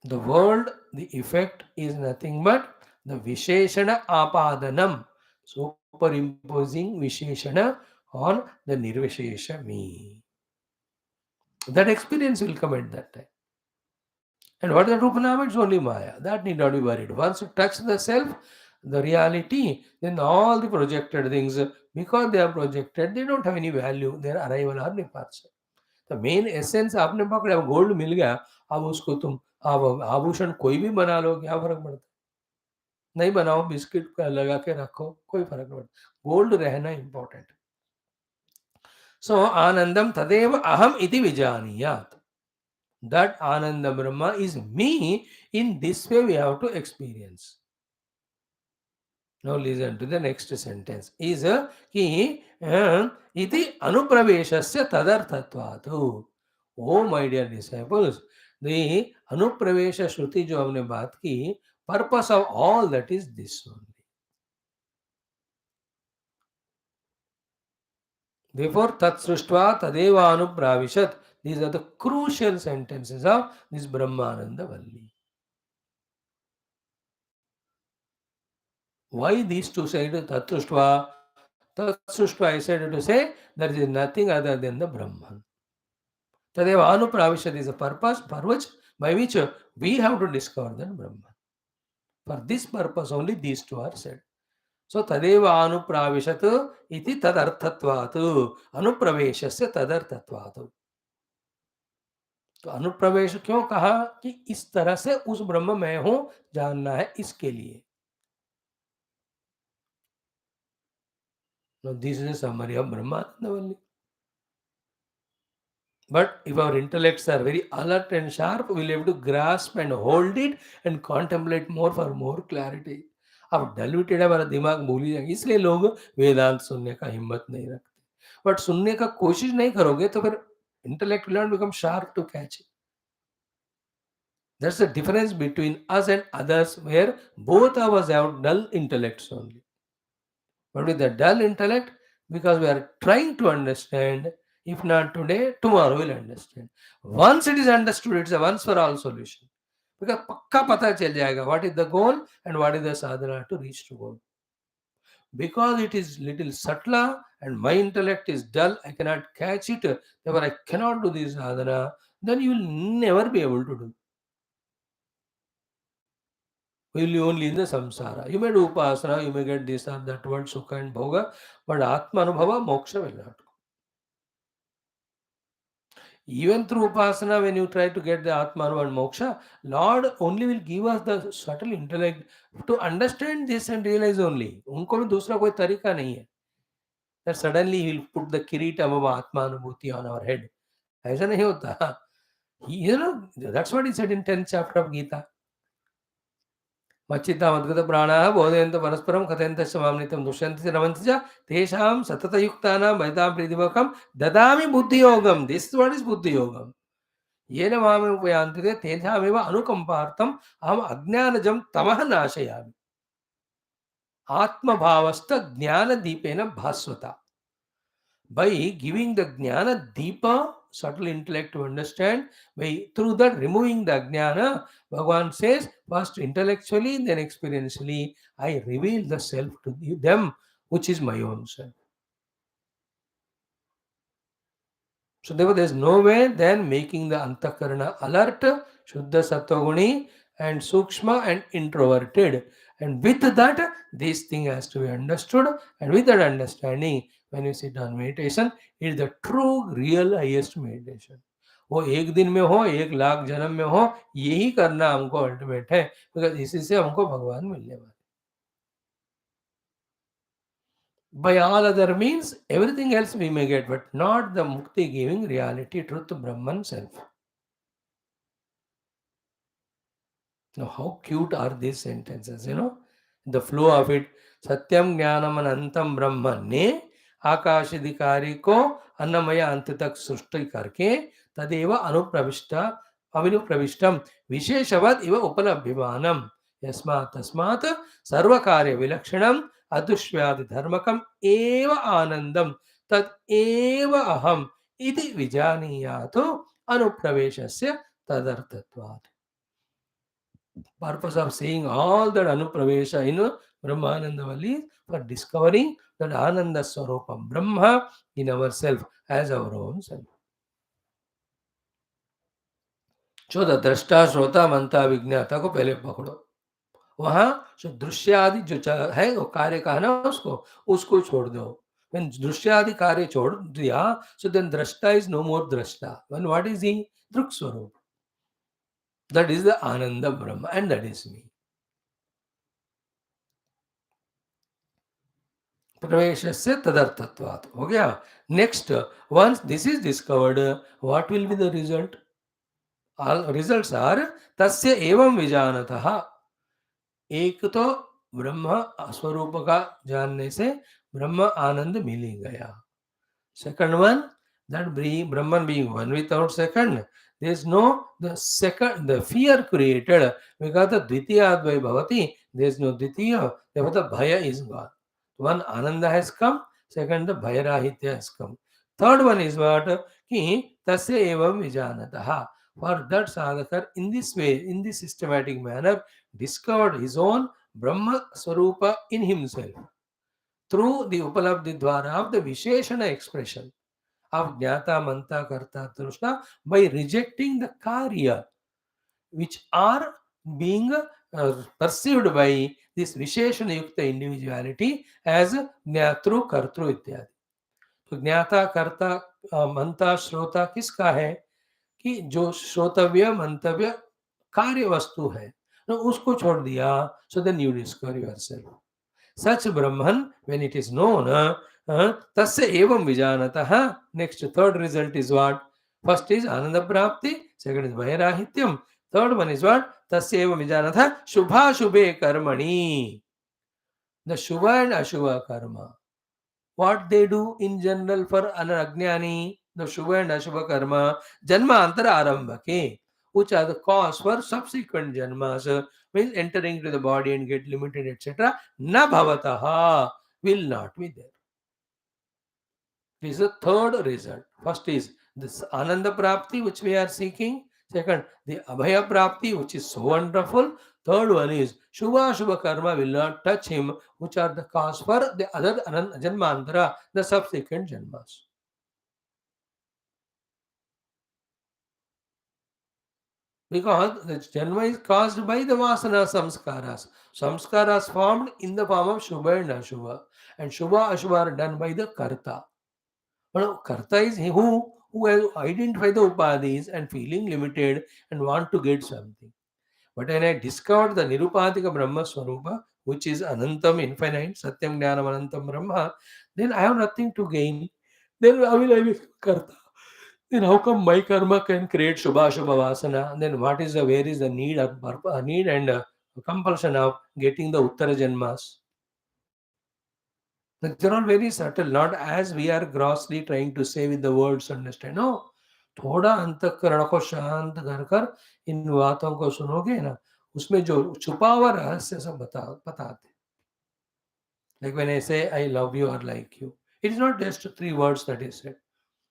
The world, the effect is nothing but the Visheshana Apadanam, superimposing Visheshana on the Nirvishesha me. That experience will come at that time. And what is the Rupanama? It's only Maya. That need not be worried. Once you touch the self, the reality, then all the projected things, because they are projected, they don't have any value. Their arrival or departure. The main essence आपने पकड़ा, gold मिल गया, अब उसको तुम अब आभूषण कोई भी बना लो, क्या फर्क पड़ता है? नहीं बनाओ, बिस्किट का लगा के रखो, कोई फर्क नहीं पड़ता. गोल्ड रहना इंपॉर्टेंट. सो आनंदम तदेव अहम इति विजानीयात. That Ananda Brahma is me. In this way we have to experience. Now listen to the next sentence. Is ki iti anupraveshasya tadarthatvatu. Oh my dear disciples, the anupravesha shruti jo humne baat ki, purpose of all that is this only. Therefore, tat srishtva tadeva anupravishat. These are the crucial sentences of this Brahmananda Valli. Why these two said Tatsruštva? Tatsruštva I said to say there is nothing other than the Brahman. Tadeva Anupravishat is a purpose by which we have to discover that Brahman. For this purpose only these two are said. So Tadeva Anupravishat iti tadarthatvatu. Anupraveshasya tadarthatvatu. तो अनुप्रवेश क्यों कहा कि इस तरह से उस ब्रह्म मैं हूं जानना है, इसके लिए. Now this is a summary of Brahmananda Valli. But if our intellects are very alert and sharp, we'll have to grasp and hold it and contemplate more for more clarity. अब डाइल्यूटेड है, हमारा दिमाग भूल ही जाएगा, इसलिए लोग वेदांत सुनने का हिम्मत नहीं रखते. बट सुनने का कोशिश नहीं करोगे तो फिर intellect will not become sharp to catch it. That's the difference between us and others, where both of us have dull intellects only. But with the dull intellect, because we are trying to understand, if not today, tomorrow we'll understand. Once it is understood, it's a once for all solution. Because पक्का पता चल जाएगा what is the goal and what is the sadhana to reach to goal. Because it is little subtler and my intellect is dull, I cannot catch it, therefore I cannot do this sadhana, then you will never be able to do. Will you only in the samsara. You may do upasana, you may get this or that word, sukha and bhoga, but atma anubhava, moksha will not. Even through upasana, when you try to get the atma anubhava and moksha, Lord only will give us the subtle intellect to understand this and realize only. उनको भी दूसरा कोई तरीका नहीं है. That suddenly he will put the kirit of atma anubhuti on our head. ऐसा नहीं होता. That's what he said in 10th chapter of Gita. मच्चिता मद्गत प्राणाः बोधयन्त परस्परं कथयन्तश्च मामनित्यं दुष्यन्ति च रमन्ति च तेषां सततयुक्तानां भजतां प्रीतिमकं ददामि बुद्धियोगं. This is what is बुद्धियोगं. येन मामेव उपयान्ति ते तेषामेव अनुकम्पार्थम् अहम् अज्ञानजं तमः नाशयामि. आत्मभावस्थ ज्ञानदीपेन भास्वता. By giving the jnana deepa, subtle intellect to understand, by through that removing the ajnana, Bhagavan says, first intellectually, then experientially, I reveal the self to them, which is my own self. So therefore, there is no way than making the antakarana alert, Shuddha Sattva and Sukshma and introverted. And with that, this thing has to be understood. And with that understanding, when you sit on meditation, it is the true, real, highest meditation. वो एक दिन में हो, 1,00,000 जन्म में हो, यही करना हमको अल्टीमेट है, बिकॉज इसी से हमको भगवान मिलने वाले. By all other means, everything else we may get, but not the mukti giving reality, truth, Brahman self. Now, how cute are these sentences, the flow of it. Satyam Jnanam Anantam Brahman ne Akashidikari ko Annamaya Antatak Srushti karke Tadeva Avinupravishtam Visheshavat Iva Upalabhimanam Yasmat Tasmat Sarvakarya Vilakshanam Adushvyadi Dharmakam Eva Anandam Tat Eva Aham Iti Vijaniyato Anupraveshasya Tadartatvat. Purpose of saying all that Anupravesha in Brahmananda Valli for discovering that Ananda Swarupam Brahma in ourself as our own self. So the Drashta, Shrota, Manta, Vignata को पहले पकड़ो. वहाँ जो दृश्य आदि जो है वो कार्य का है ना उसको छोड़ दो. When दृश्य आदि कार्य छोड़ दिया, so then Drashta is no more Drashta. When what is he? Druk Swarup. That is the Ananda Brahma and that is me. प्रवेशस्य तदर्थत्वात्. हो गया. Next, once this is discovered, what will be the result? All results are तस्य एवं विजानतः. एक तो ब्रह्म स्वरूप का जानने से ब्रह्म आनंद मिल ही गया. Second one, that Brahman being one without second, there is no the fear created because the Dvitiya Advai Bhavati, there is no Dvitiya, therefore the Bhaya is gone. One Ananda has come, second the Bhairahitya has come. Third one is what? Ki tasya evam vijanataha. For that sadhaka in this way, in this systematic manner, discovered his own Brahma Swarupa in himself. Through the Upalabdhi Dwara of the Visheshana expression of Jnata, Manta, Karta, Trishna, by rejecting the Karya, which are being perceived by this Visheshana Yukta individuality as Jnatru, Kartru, इत्यादि. तो ज्ञाता कर्ता मंता श्रोता किसका है कि जो श्रोतव्य मंतव्य कार्य वस्तु है, तो उसको छोड़ दिया. So then you discover yourself. Such Brahman, when it is known, tasya evam vijanatah. Next, third result is what? First is Ananda Prapti, second is Vairahityam. Third one is what? Tasya evam vijanatah Shubha Shubhe Karmani. The Shubha and Ashubha Karma. What they do in general for an Ajnani, the Shubha and Ashubha Karma, Janma Antara Arambhake, which are the cause for subsequent Janmas, means entering into the body and get limited, etc. Na bhavataha, will not be there. This is the third result. First is this Ananda Prapti which we are seeking. Second, the Abhaya Prapti which is so wonderful. Third one is Shubha Shubha Karma will not touch him, which are the cause for the other Janmantara, the subsequent Janmas. Because the Janma is caused by the Vasana Samskaras. Samskaras formed in the form of Shubha and Ashubha. And Shubha Ashubha are done by the Karta. Well, Karta is he who has identified the upadhis and feeling limited and want to get something. But when I discovered the Nirupadika Brahma Swarupa, which is Anantam infinite, Satyam Jnanam Anantam Brahma, then I have nothing to gain. Then I will Karta. Then how come my karma can create Shubha Shubha Vasana? Then what is the where is the need or need and compulsion of getting the Uttara Janmas? Like they're all very subtle, not as we are grossly trying to say with the words understand. No, थोड़ा अंतःकरण को शांत कर कर इन बातों को सुनोगे ना, उसमें जो छुपा हुआ रहस्य सब बताते. Like when I say I love you or like you, it is not just three words that is said.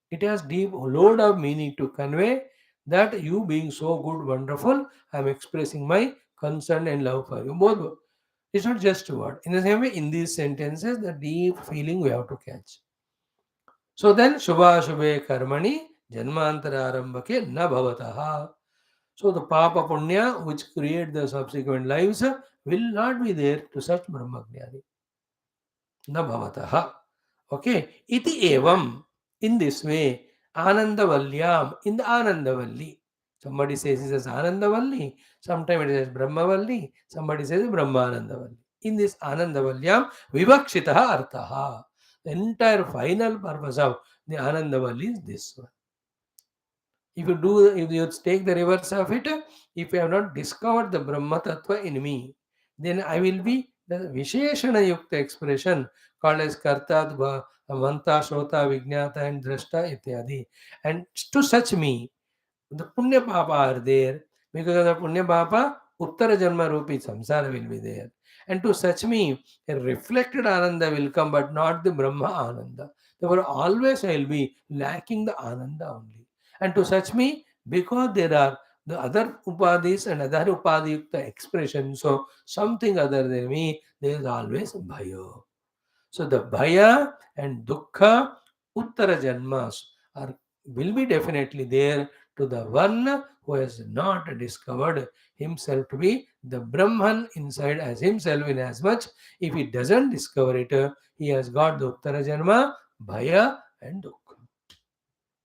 It has deep load of meaning to convey that you being so good, wonderful, I am expressing my concern and love for you. Both. It's not just a word. In the same way, in these sentences, the deep feeling we have to catch. So then, Shubha Shubhe Karmani Janmantara Arambhake Na Bhavataha. So the Papa Punya which create the subsequent lives will not be there to such Brahmagnani. Na Bhavataha. Okay. Iti evam. In this way, Anandavalyam. In the Anandavalli. Somebody says it as Anandavalli. Sometimes it is Brahmavalli. Somebody says Brahmanandavalli. In this Anandavalyam, Vivakshitaha Arthaha. The entire final purpose of the Anandavalli is this one. If you take the reverse of it, if you have not discovered the Brahma Tattva in me, then I will be the Visheshana Yukta expression called as Karta, Manta, Shrota, Vijnata and Drashta ityadi. And to such me, the Punya Papa are there. Because of the Punya Papa, Uttara Janma Rupi Samsara will be there. And to such me, a reflected Ananda will come, but not the Brahma Ananda. Therefore, always I will be lacking the Ananda only. And to such me, because there are the other Upadhis and other Upadhiyukta expressions, so something other than me, there is always Bhaya. So the Bhaya and Dukkha, Uttara Janmas are will be definitely there to the one who has not discovered himself to be the Brahman inside as himself, in as much if he doesn't discover it, he has got the Uttara Janma, Bhaya and Dukkha.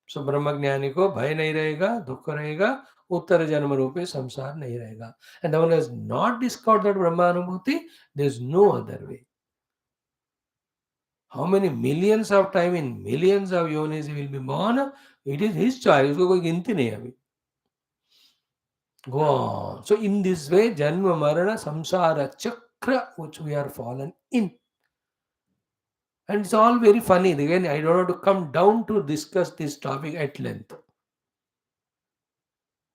So ब्रह्मज्ञानी को भय नहीं रहेगा, दुख रहेगा, उत्तर जन्म रूपे संसार नहीं रहेगा. And the one who has not discovered that Brahmanubhuti, there is no other way. How many millions of time in millions of yonis he will be born? It is his choice. उसको कोई गिनती नहीं है अभी. Go on. So in this way, Janma Marana Samsara Chakra, which we are fallen in. And it's all very funny. Again, I don't want to come down to discuss this topic at length.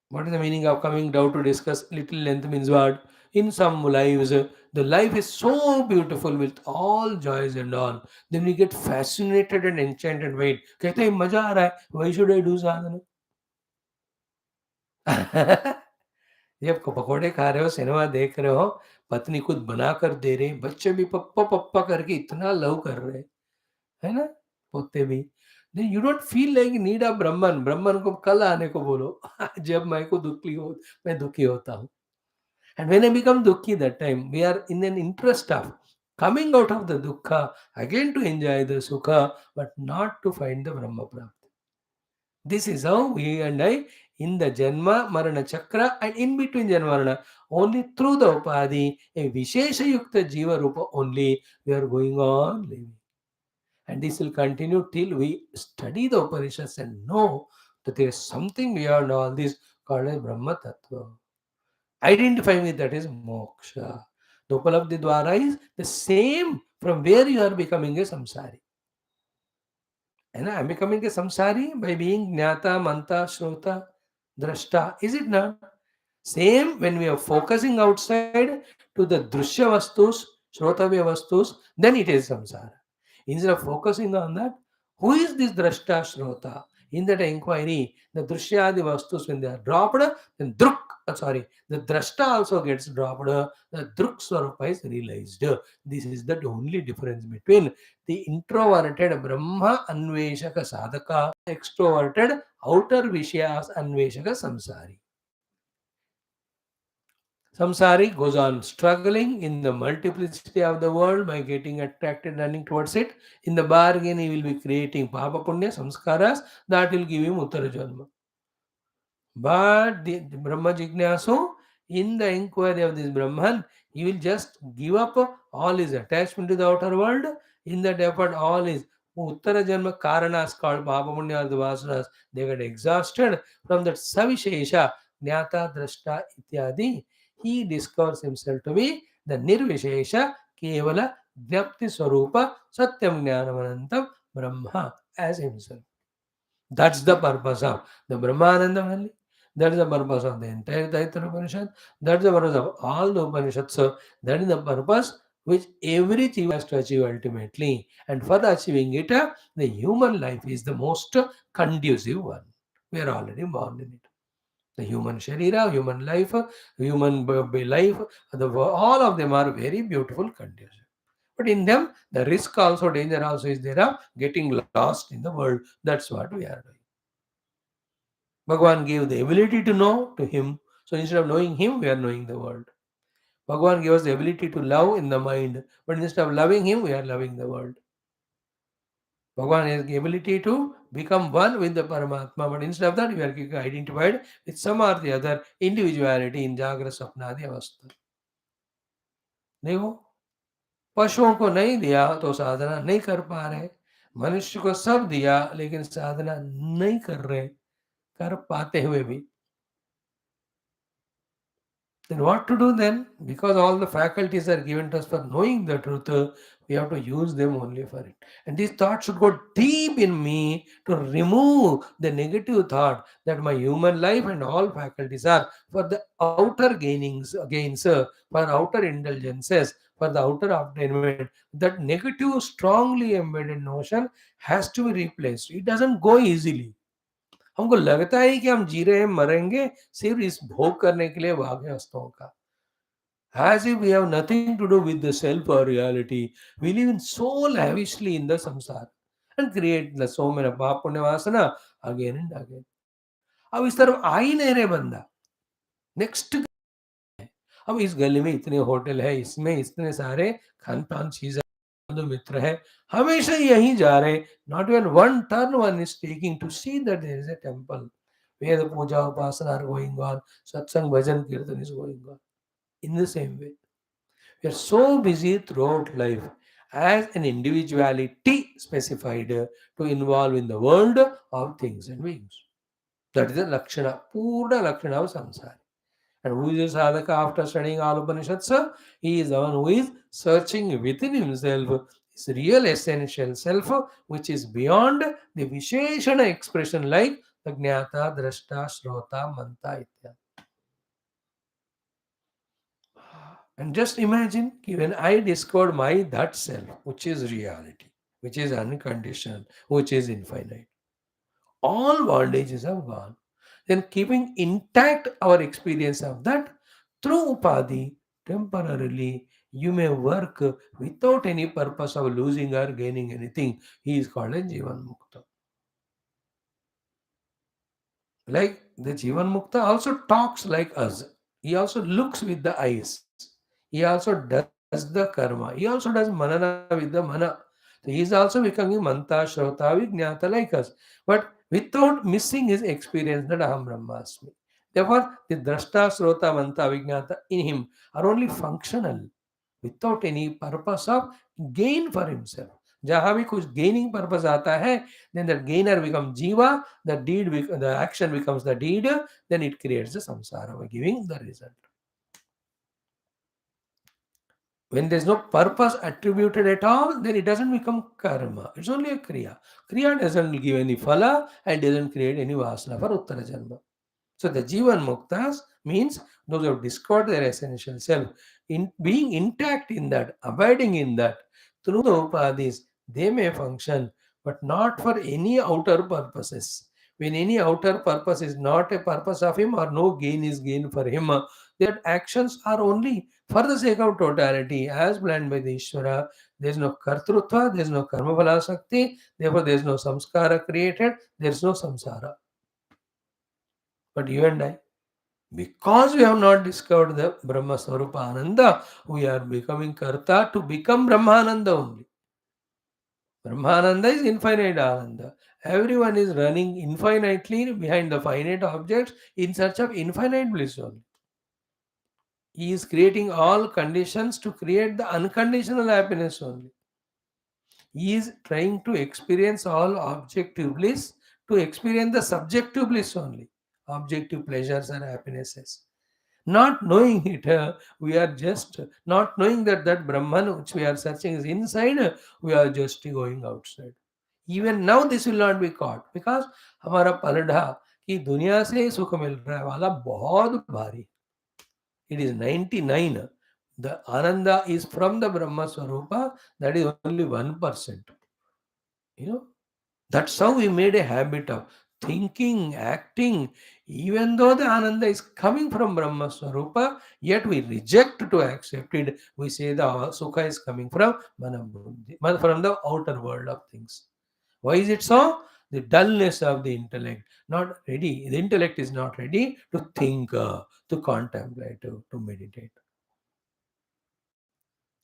What is the meaning of coming down to discuss little length means what? In some lives, the life is so beautiful with all joys and all. Then we get fascinated and enchanted by it. कहते हैं मजा आ रहा है. Why should I do sadhana? जब पकौड़े खा रहे हो, सिनेमा देख रहे हो, पत्नी खुद बना कर दे रही, बच्चे भी पप्पा पप्पा करके इतना लव कर रहे, है ना, पोते भी. Then you don't feel like need of ब्रह्मन. ब्रह्मन को कल आने को बोलो. जब मैं दुखी होता हूँ. And when I become dukhi, that time we are in an interest of coming out of the dukkha again to enjoy the sukha, but not to find the Brahma Prapti. This is how we and I in the Janma Marana Chakra and in between Janma Marana, only through the Upadhi, a Vishesha Yukta Jiva Rupa only, we are going on living. And this will continue till we study the Upanishads and know that there is something beyond all this called as Brahma Tattva. Identify with that is moksha. The Upalabdhi Dwara is the same from where you are becoming a samsari. And I am becoming a samsari by being jnata, manta, shrota, drashta. Is it not? Same when we are focusing outside to the drushya vastus, Shrotavya Vastus, then it is samsara. Instead of focusing on that, who is this drashta shrota? In that inquiry, the drishyadi vastus, when they are dropped, then the drashta also gets dropped, the druk swarupa is realized. This is the only difference between the introverted Brahma Anveshaka Sadhaka, extroverted outer Vishayas Anveshaka Samsari. Samsari goes on struggling in the multiplicity of the world by getting attracted, running towards it. In the bargain, he will be creating Papa Punya Samskaras that will give him Uttara Janma. But the Brahma Jignasu, in the inquiry of this Brahman, he will just give up all his attachment to the outer world. In that effort, all his Uttara Janma Karanas called Papa Punya or the Vasanas, they get exhausted from that Savishesha, Jnata, Drashta, Ityadi. He discovers himself to be the Nirvishesha, Kevala, Jnapti Swarupa, Satyam Jnanamanantam, Brahma as himself. That's the purpose of the Brahmananda Valli. That's the purpose of the entire Taittiriya Upanishad. That's the purpose of all the Upanishads. So that is the purpose which every jiva has to achieve ultimately. And for the achieving it, the human life is the most conducive one. We are already born in it. The human sharira, human life, human life, all of them are very beautiful conditions. But in them, the risk also, danger also is there of getting lost in the world. That's what we are doing. Bhagavan gave the ability to know to him. So instead of knowing him, we are knowing the world. Bhagavan gave us the ability to love in the mind. But instead of loving him, we are loving the world. Bhagavan has the ability to become one with the Paramatma. But instead of that, we are identified with some or the other individuality in Jagra Sapnadi Avastha. देखो, पशुओं को नहीं दिया तो साधना नहीं कर पा रहे, मनुष्य को सब दिया लेकिन साधना नहीं कर रहे, कर पाते हुए भी. Then what to do then? Because all the faculties are given to us for knowing the truth, we have to use them only for it. And these thoughts should go deep in me to remove the negative thought that my human life and all faculties are for the outer gains, for outer indulgences, for the outer obtainment. That negative, strongly embedded notion has to be replaced. It doesn't go easily. हमको लगता है कि हम जी रहे हैं, मरेंगे सिर्फ इस भोग करने के लिए भागे वस्तुओं का. As if we have nothing to do with the self or reality. We live in so lavishly in the samsara and create the so many पाप पुण्य वासना again and again. अब इस तरफ आ ही नहीं रहे बंदा. नेक्स्ट अब इस गली में इतने होटल है, इसमें इतने सारे खान पान चीजें, मित्र है, हमेशा यहीं जा रहे. Not even one turn one is taking to see that there is a temple where the puja upasana are going on, satsang bhajan kirtan is going on. In the same way, we are so busy throughout life as an individuality specified to involve in the world of things and beings. That is the lakshana, purna lakshana of samsara. And who is a sadhaka after studying all Upanishads? He is the one who is searching within himself his real essential self, which is beyond the Visheshana expression like the Jnata, Drashta, Shrota, Manta, Ityadi. And just imagine when I discovered my that self, which is reality, which is unconditional, which is infinite. All bondages have gone. Then keeping intact our experience of that through upadi, temporarily, you may work without any purpose of losing or gaining anything. He is called a Jivan Mukta. Like the Jivan Mukta also talks like us. He also looks with the eyes. He also does the karma. He also does manana with the mana. So he is also becoming manta, shrota, vijnata like us. But without missing his experience that aham brahmasmi. Therefore, the drashta, shrota, manta, vijnata in him are only functional without any purpose of gain for himself. जहां भी कुछ gaining purpose आता है, then the gainer becomes jiva, the action becomes the deed, then it creates the samsara by giving the result. When there is no purpose attributed at all, then it doesn't become karma. It's only a kriya. Kriya doesn't give any phala and doesn't create any vasana for uttara janma. So the jivan muktas means those who have discovered their essential self, in being intact in that, abiding in that, through the upadhis, they may function, but not for any outer purposes. When any outer purpose is not a purpose of him, or no gain is gain for him, their actions are only for the sake of totality, as planned by the Ishvara. There is no kartrutva, there is no karma phala sakti, therefore there is no samskara created, there is no samsara. But you and I, because we have not discovered the Brahma Swarupa Ananda, we are becoming Karta to become Brahmananda only. Brahmananda is infinite Ananda. Everyone is running infinitely behind the finite objects in search of infinite bliss only. He is creating all conditions to create the unconditional happiness only. He is trying to experience all objective bliss to experience the subjective bliss only. Objective pleasures and happinesses. Not knowing it, we are just not knowing that that Brahman which we are searching is inside, we are just going outside. Even now this will not be caught because हमारा पलड़ा कि दुनिया से सुख मिल रहा है वाला बहुत भारी. It is 99. The Ananda is from the Brahma Swarupa, that is only 1%. You know, that's how we made a habit of thinking, acting, even though the Ananda is coming from Brahma Swarupa, yet we reject to accept it. We say the Sukha is coming from Manabuddhi, from the outer world of things. Why is it so? The dullness of the intellect, not ready. The intellect is not ready to think, to contemplate, to meditate.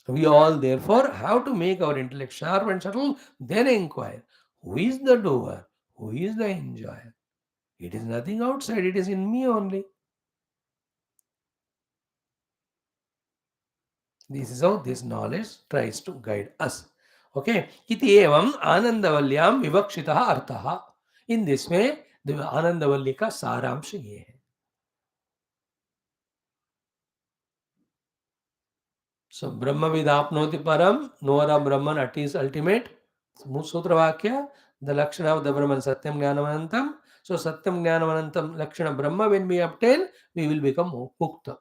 We all therefore have to make our intellect sharp and subtle, then inquire who is the doer, who is the enjoyer. It is nothing outside, it is in me only. This is how this knowledge tries to guide us. Okay. Iti evam anandavalyam vivakshitaha arthaha. In this way, the Anandavalli ka saramsh ye hai. So Brahma vidapnoti param, knower of Brahman at his ultimate. Sutra Vakya, the Lakshana of the Brahman Satyam Jnanamanantam. So Satyam Jnanamanantam Lakshana Brahma, when we obtain, we will become Mukta.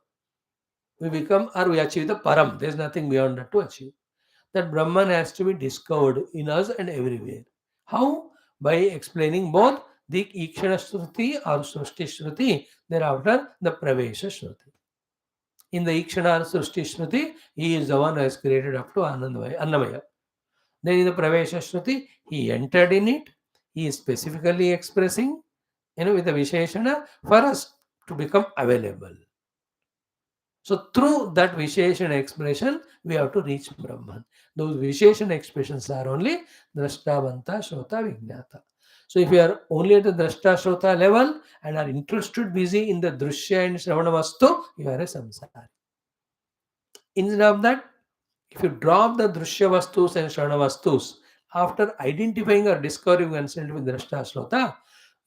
We become or we achieve the Param. There is nothing beyond that to achieve. That Brahman has to be discovered in us and everywhere. How? By explaining both the Ikshana Shruti or Srushti Shruti, thereafter the Pravesha Shruti. In the Ikshana Srushti Shruti, he is the one who has created up to Annamaya. Then in the Pravesha Shruti, he entered in it. He is specifically expressing, with the Visheshana for us to become available. So through that Visheshana expression, we have to reach Brahman. Those Visheshana expressions are only Drashtabanta, Shrota, Vijnata. So if you are only at the Drashta, Shrota level and are interested, busy in the Drushya and Shravana Vastu, you are a samsari. Instead of that, if you drop the Drushya Vastus and Shravana Vastus, after identifying or discovering oneself with Drashta, Shrota,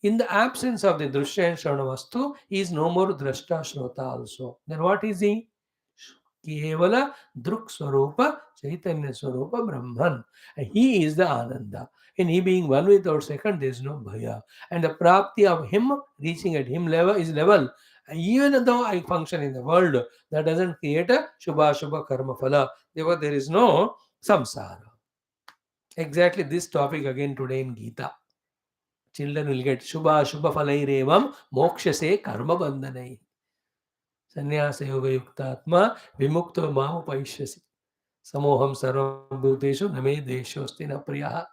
in the absence of the Drushya and Shravana Vastu, he is no more Drashta, Shrota also. Then what is he? Kevala Druk Swarupa Chaitanya Swarupa Brahman. And he is the Ananda. And he being one without second, there is no Bhaya. And the Prapti of him reaching at him level is level. And even though I function in the world, that doesn't create a Shubha Shubha Karma Phala. Therefore, there is no samsara. Exactly this topic again today in Gita. Children will get Shubha Shubha Phalairevam Mokshase Karma Bandhanai. Sannyasa Yoga Yuktatma Vimukta Mamupayishyasi. Samoham Sarvam Bhuteshu Name Deshosti Na Priyaha.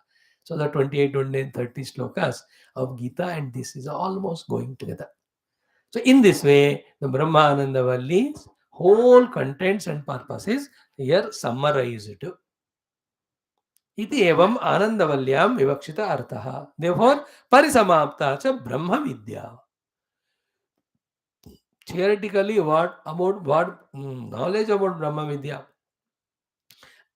So the 28, 29, 30 slokas of Gita, and this is almost going together. So in this way, the Brahmananda Valli's whole contents and purposes here summarized. Iti evam Anandavalyam vivakshita arthaha. Therefore, parisamapta cha Brahma Vidya. Theoretically, what knowledge about Brahma Vidya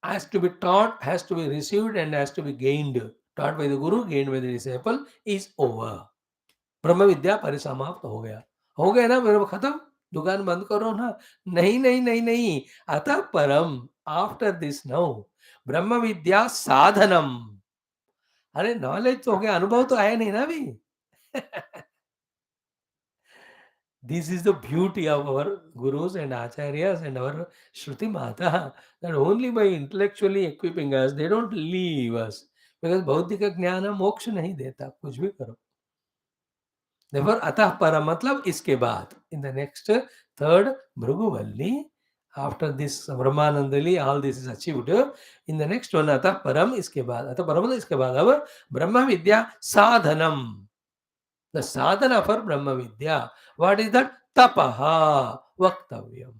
has to be taught, has to be received, and has to be gained. Taught by the Guru, gained by the disciple, is over. ब्रह्म विद्या परिसमाप्त हो गया ना, मेरे खत्म, दुकान बंद करो ना. नहीं नहीं नहीं नहीं, अतः परम, आफ्टर दिस नाउ ब्रह्म विद्या साधनम. अरे नॉलेज तो हो गया, अनुभव तो आया नहीं ना अभी. This is the beauty of our gurus and acharyas and our Shruti Mata, that only by intellectually equipping us, they don't leave us. Because भौतिक ज्ञान मोक्ष नहीं देता, कुछ भी करो. Therefore, atah param matlab iske baad. In the next third Bhrugu Valli, after this Brahmanandali, all this is achieved. In the next one, atah param iske baad. Atah param iske baad. Our Brahma Vidya sadhanam. The sadhana for Brahma Vidya. What is that? Tapaha Vaktavyam.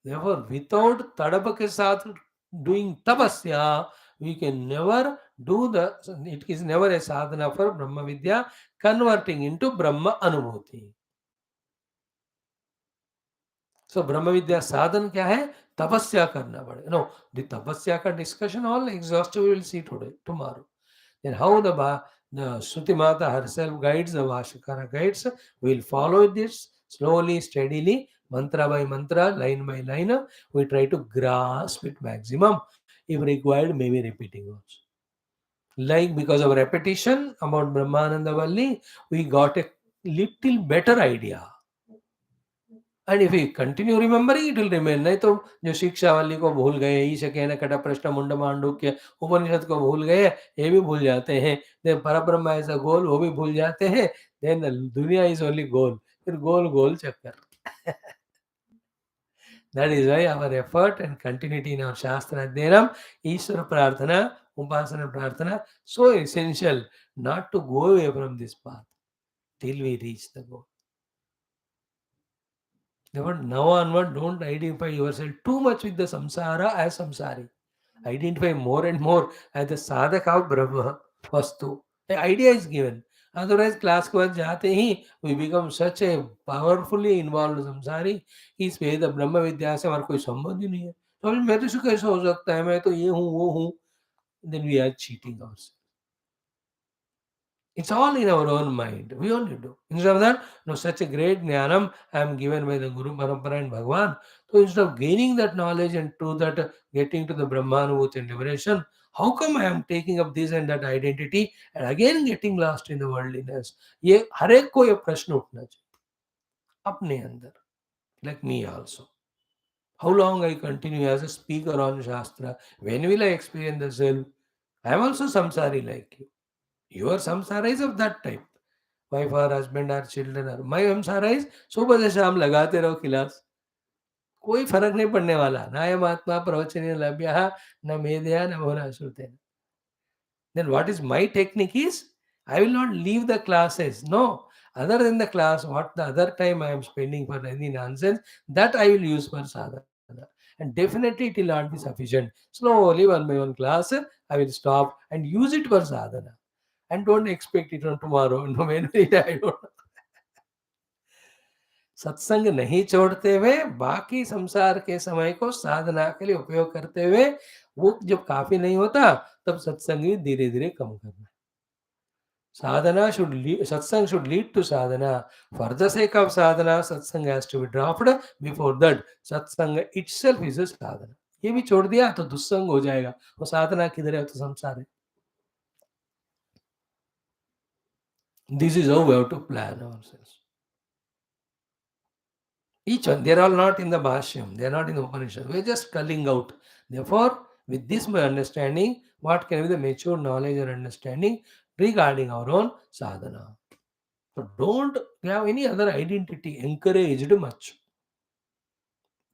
Therefore, without Tadapa ke saath doing tapasya, we can never do the, it is never a sadhana for Brahma Vidya converting into Brahma Anubhuti. So Brahma Vidya sadhan क्या है? तपस्या करना पड़ेगा. No, the तपस्या का discussion all exhaustive we will see today, tomorrow. Then how the Shruti Mata herself guides, the Shankara guides, we will follow this slowly, steadily, mantra by mantra, line by line. We try to grasp it maximum. If required, maybe repeating also. Like because of repetition about Brahmananda Valli, we got a little better idea. And if you continue remembering it will remain. नहीं तो जो शिक्षा वाली को भूल गए, ईश के न कटा प्रश्न मुंड मांडुक्य उपनिषद को भूल गए, ये भी भूल जाते हैं. देन परब्रह्म एज अ गोल, वो भी भूल जाते हैं. देन दुनिया इज ओनली गोल, फिर गोल गोल चक्कर. That is why our effort and continuity in our Shastra Adhyanam, Ishvara Prarthana, Upasana Prarthana, so essential not to go away from this path till we reach the goal. Therefore, now onward, don't identify yourself too much with the samsara as samsari. Identify more and more as the sadhaka of Brahma Vastu. The idea is given. Otherwise, class के बाद जाते ही we become such a powerfully involved samsari. इस पे the ब्रह्म विद्या से हमारा कोई संबंध ही नहीं है. तो मैं तो कैसे हो सकता है, मैं तो ये हूँ वो हूँ. Then we are cheating ourselves. It's all in our own mind. We only do. Instead of that, no, such a great jnanam I am given by the Guru Parampara and Bhagwan. So instead of gaining that knowledge and through that getting to the Brahmanubhuti and liberation, how come I am taking up this and that identity and again getting lost in the worldliness? ये हर एक को ये प्रश्न उठना चाहिए अपने अंदर. Like me also. How long I continue as a speaker on Shastra? When will I experience the self? I am also samsari like you. Your samsara is of that type. Wife or husband or children or my samsara is सुबह से शाम लगाते रहो खिलास. कोई फर्क नहीं पड़ने वाला. नायम आत्मा प्रवचनीय लभ्य न मेधया न भोरा श्रुते. Then what is my technique is, I will not leave the classes. No. Other than the class, what the other time I am spending for any nonsense, that I will use for sadhana. And definitely it will not be sufficient. Slowly, one by one class, I will stop and use it for sadhana. And don't expect it on tomorrow. No, when will I don't. सत्संग नहीं छोड़ते हुए बाकी संसार के समय को साधना के लिए उपयोग करते हुए, वो जब काफी नहीं होता तब सत्संग भी धीरे धीरे कम करना. Sadhana should lead, satsang should lead to sadhana. For the sake of sadhana, satsang has to be dropped. Before that, satsang itself is a sadhana. ये भी छोड़ दिया तो दुस्संग हो जाएगा. वो साधना किधर है, तो संसार है. This is how we have to plan ourselves. Each one, they are all not in the Bhashyam, they are not in the Upanishad. We are just culling out. Therefore, with this my understanding, what can be the mature knowledge or understanding regarding our own sadhana? So don't have any other identity encouraged much.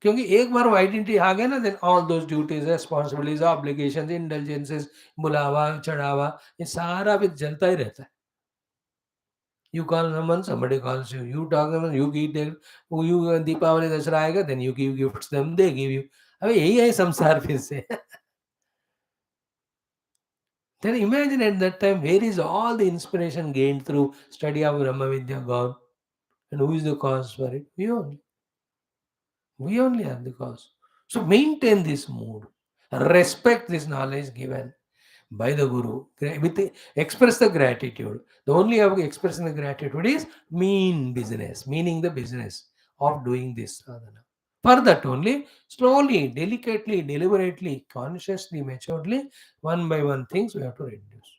क्योंकि एक बार वो identity आ गया ना, then all those duties, responsibilities, obligations, indulgences, बुलावा चढ़ावा, ये सारा भी चलता ही रहता है. You call someone, somebody calls you. You talk someone, you give them. You Deepawali Dussehra आएगा, then you give gifts them, they give you. अबे यही है संसार फिर से. Then imagine at that time, where is all the inspiration gained through study of Brahma Vidya gone? And who is the cause for it? We only. We only are the cause. So maintain this mood. Respect this knowledge given by the Guru. Express the gratitude. The only way of expressing the gratitude is business, meaning the business of doing this sadhana. For that only, slowly, delicately, deliberately, consciously, maturely, one by one things we have to reduce.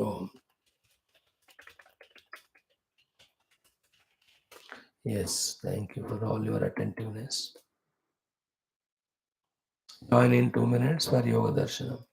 Oh, yes, thank you for all your attentiveness. Join in 2 minutes for Yoga Darshanam.